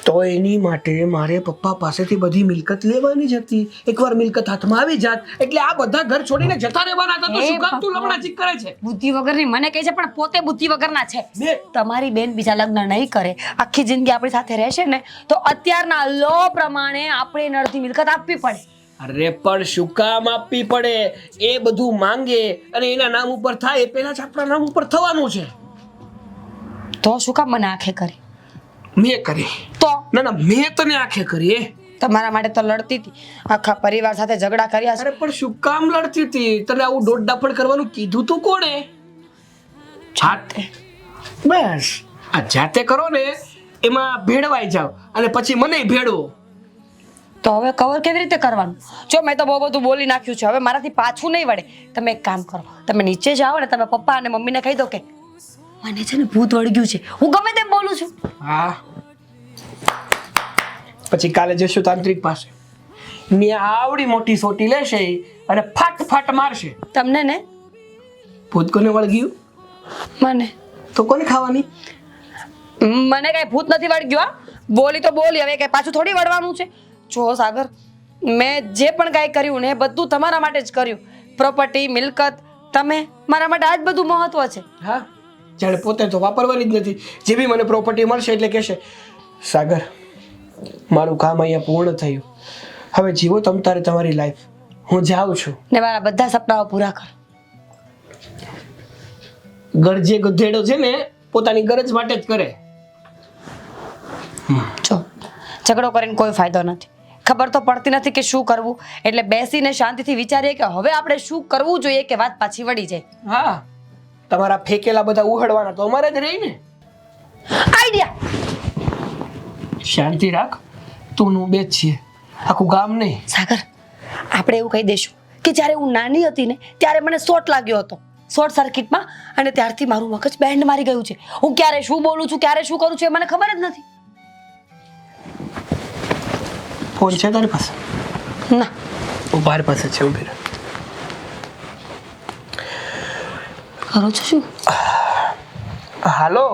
તો એની માટે મારે પપ્પા પાસેથી બધી મિલકત લેવાની જ હતી. એકવાર મિલકત હાથમાં આવી જાત એટલે આ બધા ઘર છોડીને જતા રહેવાના હતા. તો શું કામ તું લમણાચીક કરે છે? બુદ્ધિ વગરની મને કહે છે પણ પોતે બુદ્ધિ વગરના છે. બે તમારી બેન બીજા લગ્ન નહીં કરે, આખી જિંદગી આપણી સાથે રહેશે ને તો અત્યારના લો પ્રમાણે આપણે એને અડધી મિલકત આપવી પડે. અરે પણ શું કામ આપવી પડે? એ બધું માંગે અને એના નામ ઉપર થાય એ પહેલા જ આપણા નામ ઉપર થવાનું છે. તો શું કામ મને આંખે કરી? મેં કરી? તો ના, મેં તને આંખે કરી. તમારા માટે તો લડતી હતી, આખા પરિવાર સાથે ઝઘડા કર્યા છે. અરે પણ શું કામ લડતી હતી? તને આવું દોડ દાફડ કરવાનું કીધું તું કોણે? જાતે. બસ આ જાતે કરો ને એમાં ભેળવાઈ જાવ અને પછી મને ભેળવો. તો હવે કવર કેવી રીતે કરવાનું? જો મેં તો બહુ બધું બોલી નાખ્યું છે, હવે મારાથી પાછું નહીં વળે. તમે એક કામ કરો, તમે નીચે જાઓ ને તમે પપ્પા અને મમ્મીને કહી દો કે મને છે ને ભૂત વળગ્યું છે, હું ગમે તેમ બોલું છું. હા, પછી કાલે જશું તાંત્રિક પાસે. ને આવડી મોટી સોટી લેશે અને ફાટ ફાટ મારશે. તમને ને? ભૂત કોને વળગ્યું? મને. તો કોને ખાવાની? મને કઈ ભૂત નથી વળગ્યું. બોલી તો બોલી, હવે કઈ પાછું થોડી વળવાનું છે. જો સાગર, મેં જે પણ કાંઈ કર્યું ને એ બધું તમારા માટે જ કર્યું. પ્રોપર્ટી, મિલકત, તમે મારા માટે આ જ બધું મહત્વ છે. હા, જાણે પોતે તો વાપરવાની જ નથી. જે બી મને પ્રોપર્ટી મળશે એટલે કહેશે સાગર મારું કામ અહીંયા પૂર્ણ થયું, હવે જીવો તમ તારે તમારી લાઈફ, હું જાઉં છું. ને મારા બધા સપનાઓ પૂરા કર. ગરજે ગધેડો છે ને પોતાની ગરજ માટે જ કરે. જો ઝઘડો કરીને કોઈ ફાયદો નથી. ખબર તો પડતી નથી કે શું કરવું, એટલે બેસીને શાંતિથી વિચારીએ કે હવે આપણે શું કરવું જોઈએ કે વાત પાછી વળી જાય. હા, તમારા ફેંકેલા બધા ઉહડવાના તો અમારે જ રહી ને. આઈડિયા. શાંતિ રાખ, તું નું બે જ છીએ, આખું ગામ નહીં. સાગર, આપણે એવું કહી દઈશું કે જ્યારે હું નાની હતી ને ત્યારે મને શોર્ટ લાગ્યો હતો, શોર્ટ સર્કિટમાં, અને ત્યારથી મારું મગજ બેન્ડ મારી ગયું છે. હું ક્યારે શું બોલું છું, ક્યારે શું કરું છું એ મને ખબર જ નથી. ફોન છે તારી પાસે? ના. મારી પાસે છે, ઉભી રહે. કરો છો શું? હાલો,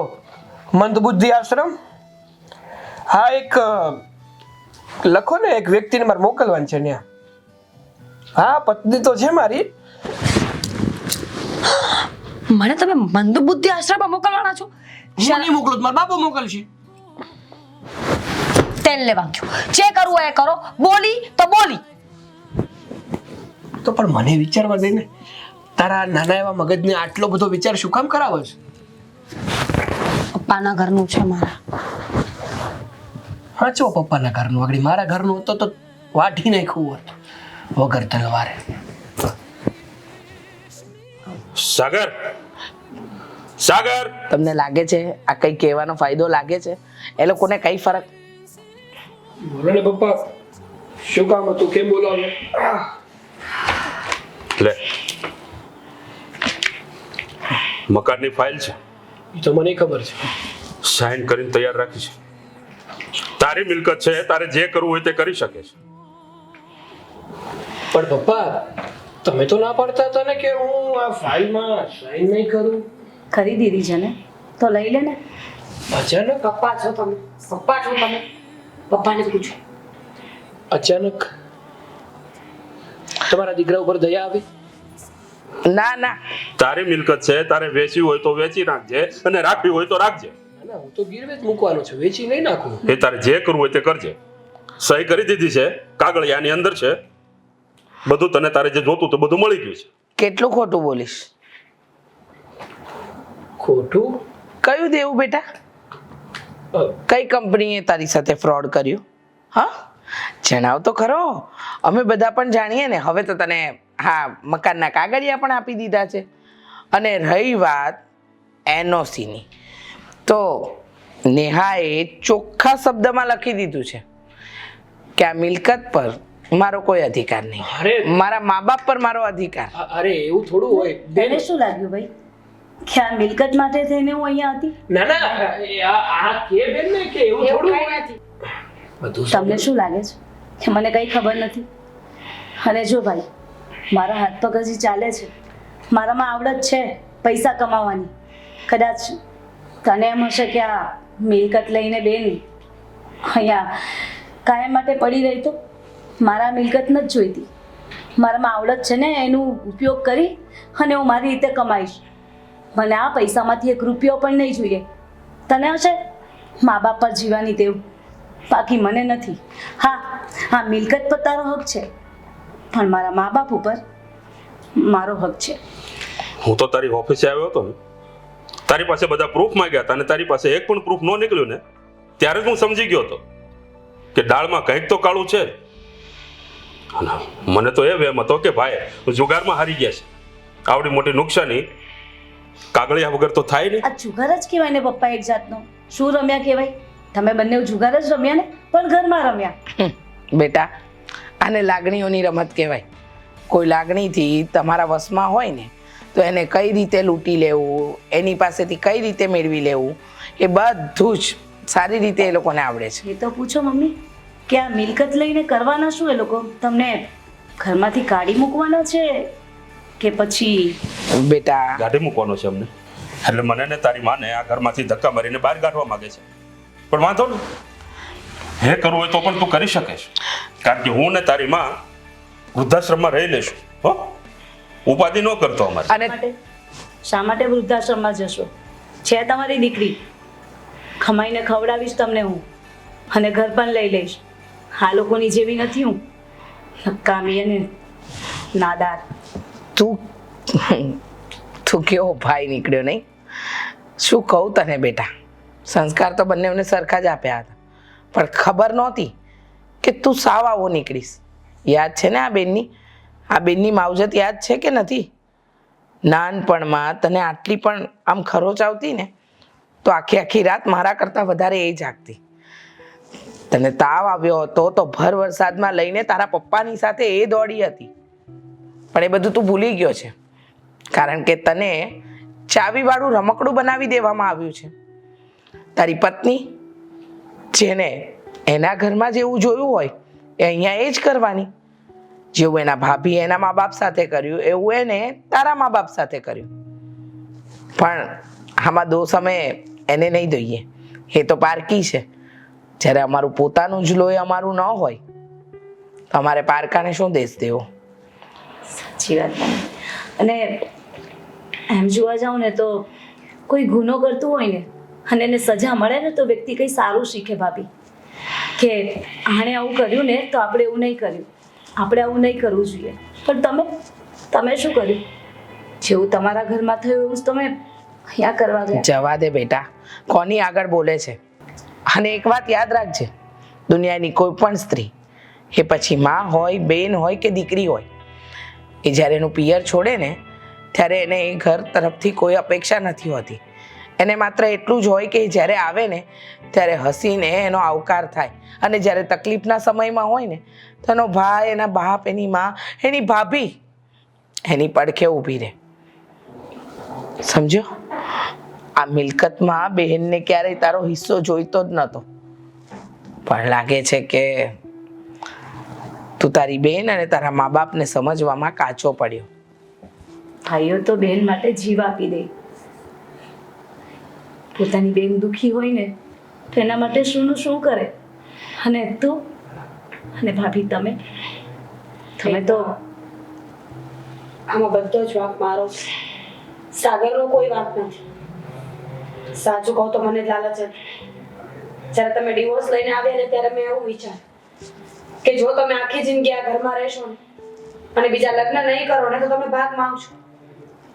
મંદબુદ્ધિ આશ્રમ. હા, એક લખો ને, એક વ્યક્તિને મારે મોકલવાનું છે ત્યાં. હા પત્ની તો છે મારી. મને તમે મંદબુદ્ધિ આશ્રમમાં મોકલવાના છો? હું નહીં મોકલું તો મારા બાપુ મોકલશે. તેલ લેવા ગયો, જે કરવું હોય એ કરો, બોલી તો બોલી. તો પણ મને વિચારવા દે ને, તારા નાના એવા મગજને આટલો બધો વિચાર શું કામ કરાવે છે? પપ્પાના ઘરનું છે મારા. હા ચો પપ્પાના ઘરનું, આગળ મારા ઘરનું હતો તો વાઢી નાખ્યું હોત વગર તલવારે. સાગર, સાગર, તમને લાગે છે આ કઈ કહેવાનો ફાયદો લાગે છે? એ લોકોને કઈ ફરક? બોલો ને પપ્પા, શું કામ હતું? કેમ બોલાવે? લે મકાનની ફાઇલ છે, એ તો મને ખબર છે. સાઇન કરીને તૈયાર રાખી છે. તારી મિલકત છે, તારે જે કરવું હોય તે કરી શકે છે. પણ પપ્પા, તમે તો ના પાડતા હતા ને કે હું આ ફાઇલમાં સાઈન નહીં કરું. કરી દીધી છે ને, તો લઈ લે ને. અચાનક? પપ્પા છો તમે, પપ્પા છો તમે, પપ્પાને પૂછો. અચાનક તમારા દીકરા ઉપર દયા આવી? ના ના, તારી મિલકત છે, તારે વેચવી હોય તો વેચી નાખજે અને રાખવી હોય તો રાખજે. ના ના, હું તો ગીરવે જ મૂકવાનો છું, વેચી નહીં નાખું. એ તારે જે કરવું હોય તે કરજે. સહી કરી દીધી છે, કાગળિયાની અંદર છે બધું. તને તારે જે જોતું તો બધું મળી ગયું છે. કેટલું ખોટું બોલીશ? ખોટું? કયું દેવું બેટા? કઈ કંપનીએ તારી સાથે ફ્રોડ કર્યું? હા, જણાવ તો ખરો. અમે બધા પણ જાણીએ ને. હવે તો તને હા મકાનના કાગળિયા પણ આપી દીધા છે. અને રહી વાત એનઓસીની, તો નેહાએ ચોખ્ખા શબ્દમાં લખી દીધું છે કે આ મિલકત પર મારો કોઈ અધિકાર નહીં, અરે મારા મા બાપ પર મારો અધિકાર. અરે એવું થોડું હોય બેન. તને શું લાગ્યું ભાઈ કે આ મિલકત માટે થઈને હું અહીંયા હતી? ના ના, આ કે બેન ને કે એવું થોડું હોય. બધું તમને શું લાગે છે કે મને કંઈ ખબર નથી? અને જો ભાઈ, મારા હાથ પગ હજી ચાલે છે, મારામાં આવડત છે પૈસા કમાવાની. કદાચ તને એમ હશે કે આ મિલકત લઈને બેન અહીંયા કાયમ માટે પડી રહી, તો મારા મિલકત નથી જોઈતી. મારામાં આવડત છે ને, એનો ઉપયોગ કરી અને હું મારી રીતે કમાઈશ. મને આ પૈસામાંથી એક રૂપિયો પણ નહીં જોઈએ. તને હશે મા બાપ પર જીવવાની ટેવ, બાકી મને નથી. હા હા, મિલકત પર તારો હક છે, પણ મારા મા બાપ ઉપર મારો હક છે. હું તો તારી ઓફિસે આવ્યો હતો ને, તારી પાસે બધા પ્રૂફ માંગ્યા હતા અને તારી પાસે એક પણ પ્રૂફ ન નીકળ્યું ને, ત્યારે જ હું સમજી ગયો હતો કે દાળમાં કંઈક તો કાળું છે. અને મને તો એ વહેમ હતો કે ભાઈ જુગારમાં હારી ગયા છે. આવડી મોટી નુકસાની કાગળિયા વગર તો થાય નહીં. આ જુગાર જ કહેવાય ને પપ્પા, એક જાતનો. શું રમ્યા કહેવાય? તમે બંને જુગાર જ રમ્યા ને, પણ ઘરમાં રમ્યા. બેટા, આને લાગણીઓની રમત કહેવાય. કોઈ લાગણીથી તમારા વશમાં હોય ને, તો એને કઈ રીતે લૂંટી લેવું, એની પાસેથી કઈ રીતે મેળવી લેવું, એ બધું જ સારી રીતે એ લોકોને આવડે છે. એ તો પૂછો મમ્મી કે આ મિલકત લઈને કરવાના શું એ લોકો? તમને ઘરમાંથી કાઢી મૂકવાના છે કે પછી? બેટા, ગાડી મૂકવાનો છે અમને, એટલે મને ને તારી માને આ ઘરમાંથી ધક્કા મારીને બહાર કાઢવા માંગે છે. પણ વાંધો નહીં, હે કરવું હોય તો પણ તું કરી શકે છે. કારણ કે હું ને તારી માં વૃદ્ધાશ્રમમાં રહી લેશું. હો, ઉપાધિ ન કરતો અમારે. અને શા માટે વૃદ્ધાશ્રમમાં જશો? છે તમારી દીકરી, ખમાઈને ખવડાવીશ તમને હું, અને ઘર પણ લઈ લઈશ. આ લોકોની જેવી નથી હું, નકામી અને નાદાર. તું તું કેવો ભાઈ નીકળ્યો નહીં? શું કહું તને બેટા, સંસ્કાર તો બંનેને સરખા જ આપ્યા હતા, પણ ખબર નહોતી કે તું સાવ આવો નીકળીશ. યાદ છે ને આ બેનની માવજત યાદ છે કે નથી? નાનપણમાં તને આટલી પણ આમ ખરોચ આવતી ને, તો આખી આખી રાત મારા કરતાં વધારે એ જાગતી. તને તાવ આવ્યો હતો તો ભર વરસાદમાં લઈને તારા પપ્પાની સાથે એ દોડી હતી. પણ એ બધું તું ભૂલી ગયો છે, કારણ કે તને ચાવીવાળું રમકડું બનાવી દેવામાં આવ્યું છે. તારી પત્ની, જેને એના ઘરમાં જેવું જોયું હોય એ અહીંયા એ જ કરવાની. જેવું એના ભાભી એના મા બાપ સાથે કર્યું, એવું એને તારા મા બાપ સાથે કર્યું. પણ આમાં દોષ અમે એને નહીં દઈએ, એ તો પારકી છે. જ્યારે અમારું પોતાનું જ લોહી અમારું ન હોય તો અમારે પારકાને શું દેશ દેવો? સાચી વાત મમ્મી. અને એમ જોવા જાઉં ને તો કોઈ ગુનો કરતું હોય ને અને એને સજા મળે ને તો વ્યક્તિ કંઈ સારું શીખે ભાભી, કે આણે આવું કર્યું ને તો આપણે એવું નહીં કર્યું, આપણે આવું નહીં કરવું જોઈએ. પણ તમે શું કર્યું? જેવું તમારા ઘરમાં થયું એવું જ તમે અહીંયા કરવા ગયા. જવા દે બેટા, કોની આગળ બોલે છે. અને એક વાત યાદ રાખજે, દુનિયાની કોઈ પણ સ્ત્રી, એ પછી માં હોય, બેન હોય કે દીકરી હોય, એ જ્યારે એનું પિયર છોડે ને ત્યારે એને એ ઘર તરફથી કોઈ અપેક્ષા નથી હોતી. એને માત્ર એટલું જ હોય કે જ્યારે આવે ને ત્યારે હસીને એનો આવકાર થાય, અને જ્યારે તકલીફના સમયમાં હોય ને તો એનો ભાઈ, એના બાપ, એની માં, એની ભાભી એની પડખે ઊભી રહે. સમજો? આ મિલકતમાં બહેનને ક્યારેય તારો હિસ્સો જોઈતો જ નહોતો, પણ લાગે છે કે તું તારી બેન અને તારા મા બાપને સમજવામાં કાચો પડ્યો. ભાઈઓ તો બહેન માટે જીવ આપી દે. પોતાની બેન દુખી હોય ને તો એના માટે શું કરે. અને તું અને ભાભી તમે તો આમાં બધો જ વાંક મારો છે. સાગરનો કોઈ વાંક નથી. સાચું કહું તો મને જ લાલચ હતી. જ્યારે તમે ડિવોર્સ લઈને આવ્યા ને ત્યારે મેં એવું વિચાર્યું કે જો તમે આખી જિંદગી આ ઘરમાં રહેશો ને અને બીજા લગ્ન નહીં કરો ને તો તમે ભાગ માંગશો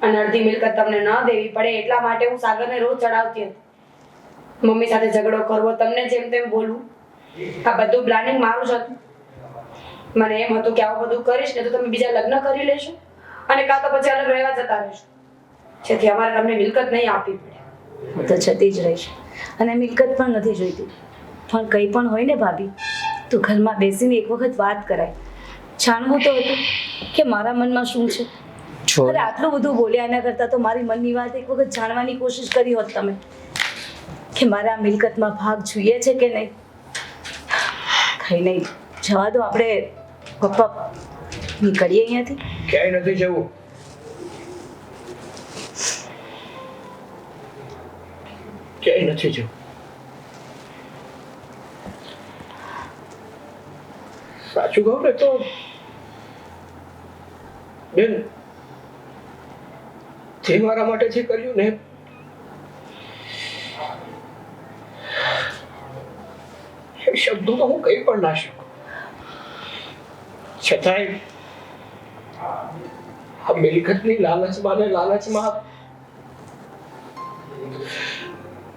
અને અડધી મિલકત તમને ન દેવી પડે એટલા માટે હું સાગરને રોજ ચડાવતી હતી. મમ્મી સાથે ઝઘડો કરવો, તમને જેમ તેમ બોલવું, આ બધું પ્લાનિંગ મારું જ હતું. મને એમ હતું કે આવું બધું કરીશ ને તો તમે બીજા લગ્ન કરી લેશો અને કાં તો પછી અલગ રહેવા જતા રહેશો, જેથી અમારે તમને મિલકત નહીં આપવી પડે. હું તો જતી જ રહીશ અને મિલકત પણ નથી જોઈતી. પણ કંઈ પણ હોય ને ભાભી, તો ઘરમાં બેસીને એક વખત વાત કરાય. જાણવું તો હતું કે મારા મનમાં શું છે. જો અરે આટલું બધું બોલ્યા એના કરતાં તો મારી મનની વાત એક વખત જાણવાની કોશિશ કરી હોત તમે, કે મારે આ મિલકતમાં ભાગ જોઈએ છે કે નહીં. કંઈ નહીં, જવા દો. આપણે પપ્પા નીકળીએ અહીંયાથી. ક્યાંય નથી જવું. ક્યાંય નથી જવું. સાચું કહું ને તો બેન, જે મારા માટે જે કર્યું ને એ શબ્દોમાં હું કંઈ પણ ના શકું. છતાંય આ મિલકતની લાલચમાં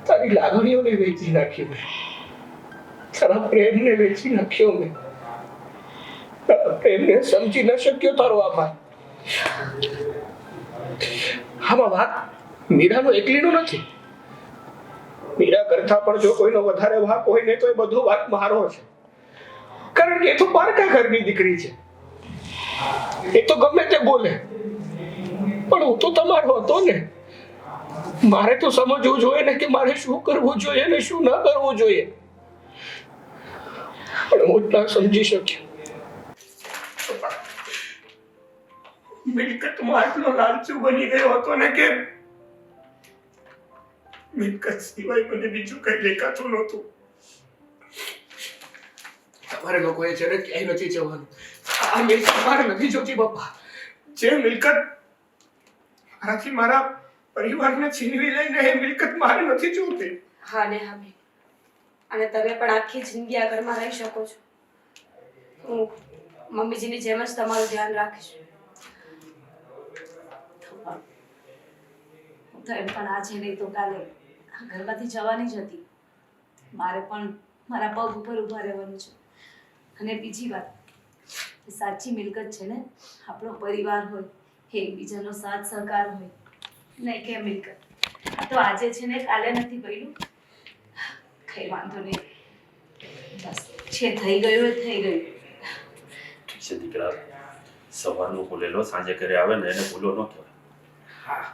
તારી લાગણીઓને વેચી નાખી મેં, તારા પ્રેમને વેચી નાખ્યો મેં, તારા પ્રેમને સમજી ન શક્યો તારો આભાર. આમાં વાત મીરાનો એકલીનો નથી. મીરા કરતા પણ જો કોઈનો વધારે વાંક હોય ને તો એ બધો વાંક મારો છે, કારણ કે એ તો પારકા ઘરની દીકરી છે. એ તો ગમે તે બોલે, પણ હું તો તમારો હતો ને. મારે તો સમજવું જોઈએ ને કે મારે શું કરવું જોઈએ ને શું ન કરવું જોઈએ, પણ હું જ ના સમજી શક્યો. મિલકતમાં આટલો લાલચુ બની ગયો હતો ને કે મિલકત સિવાય મને બીજું કઈ દેખાતું નહોતું. તમારે લોકોએ છે ને ક્યાંય નથી જવાનું. આ મિલકત મારે નથી જોતી પપ્પા. જે મિલકત મારાથી મારા પરિવારને છીનવી લઈને એ મિલકત મારે નથી જોતી. હા ને હા બેન, અને તમે પણ આખી જિંદગી આ ઘરમાં રહી શકો છો. હું મમ્મીજીની જેમ જ તમારું ધ્યાન રાખીશ. હું તો એમ પણ આજે નહીં તો કાલે આ ઘરમાંથી જવાની જ હતી. મારે પણ મારા પગ ઉપર ઊભા રહેવાનું છે. અને બીજી વાત, સાચી મિલકત છે ને આપણો પરિવાર હોય, એકબીજાનો સાથ સહકાર હોય, નહીં કે મિલકત. આ તો આજે છે ને કાલે નથી પડ્યું. કઈ વાંધો નહીં, બસ જે થઈ ગયું એ થઈ ગયું. ઠીક છે દીકરા, સવારનું બોલેલો સાંજે ઘરે આવે ને એને ભૂલો ન કહેવાય. હા,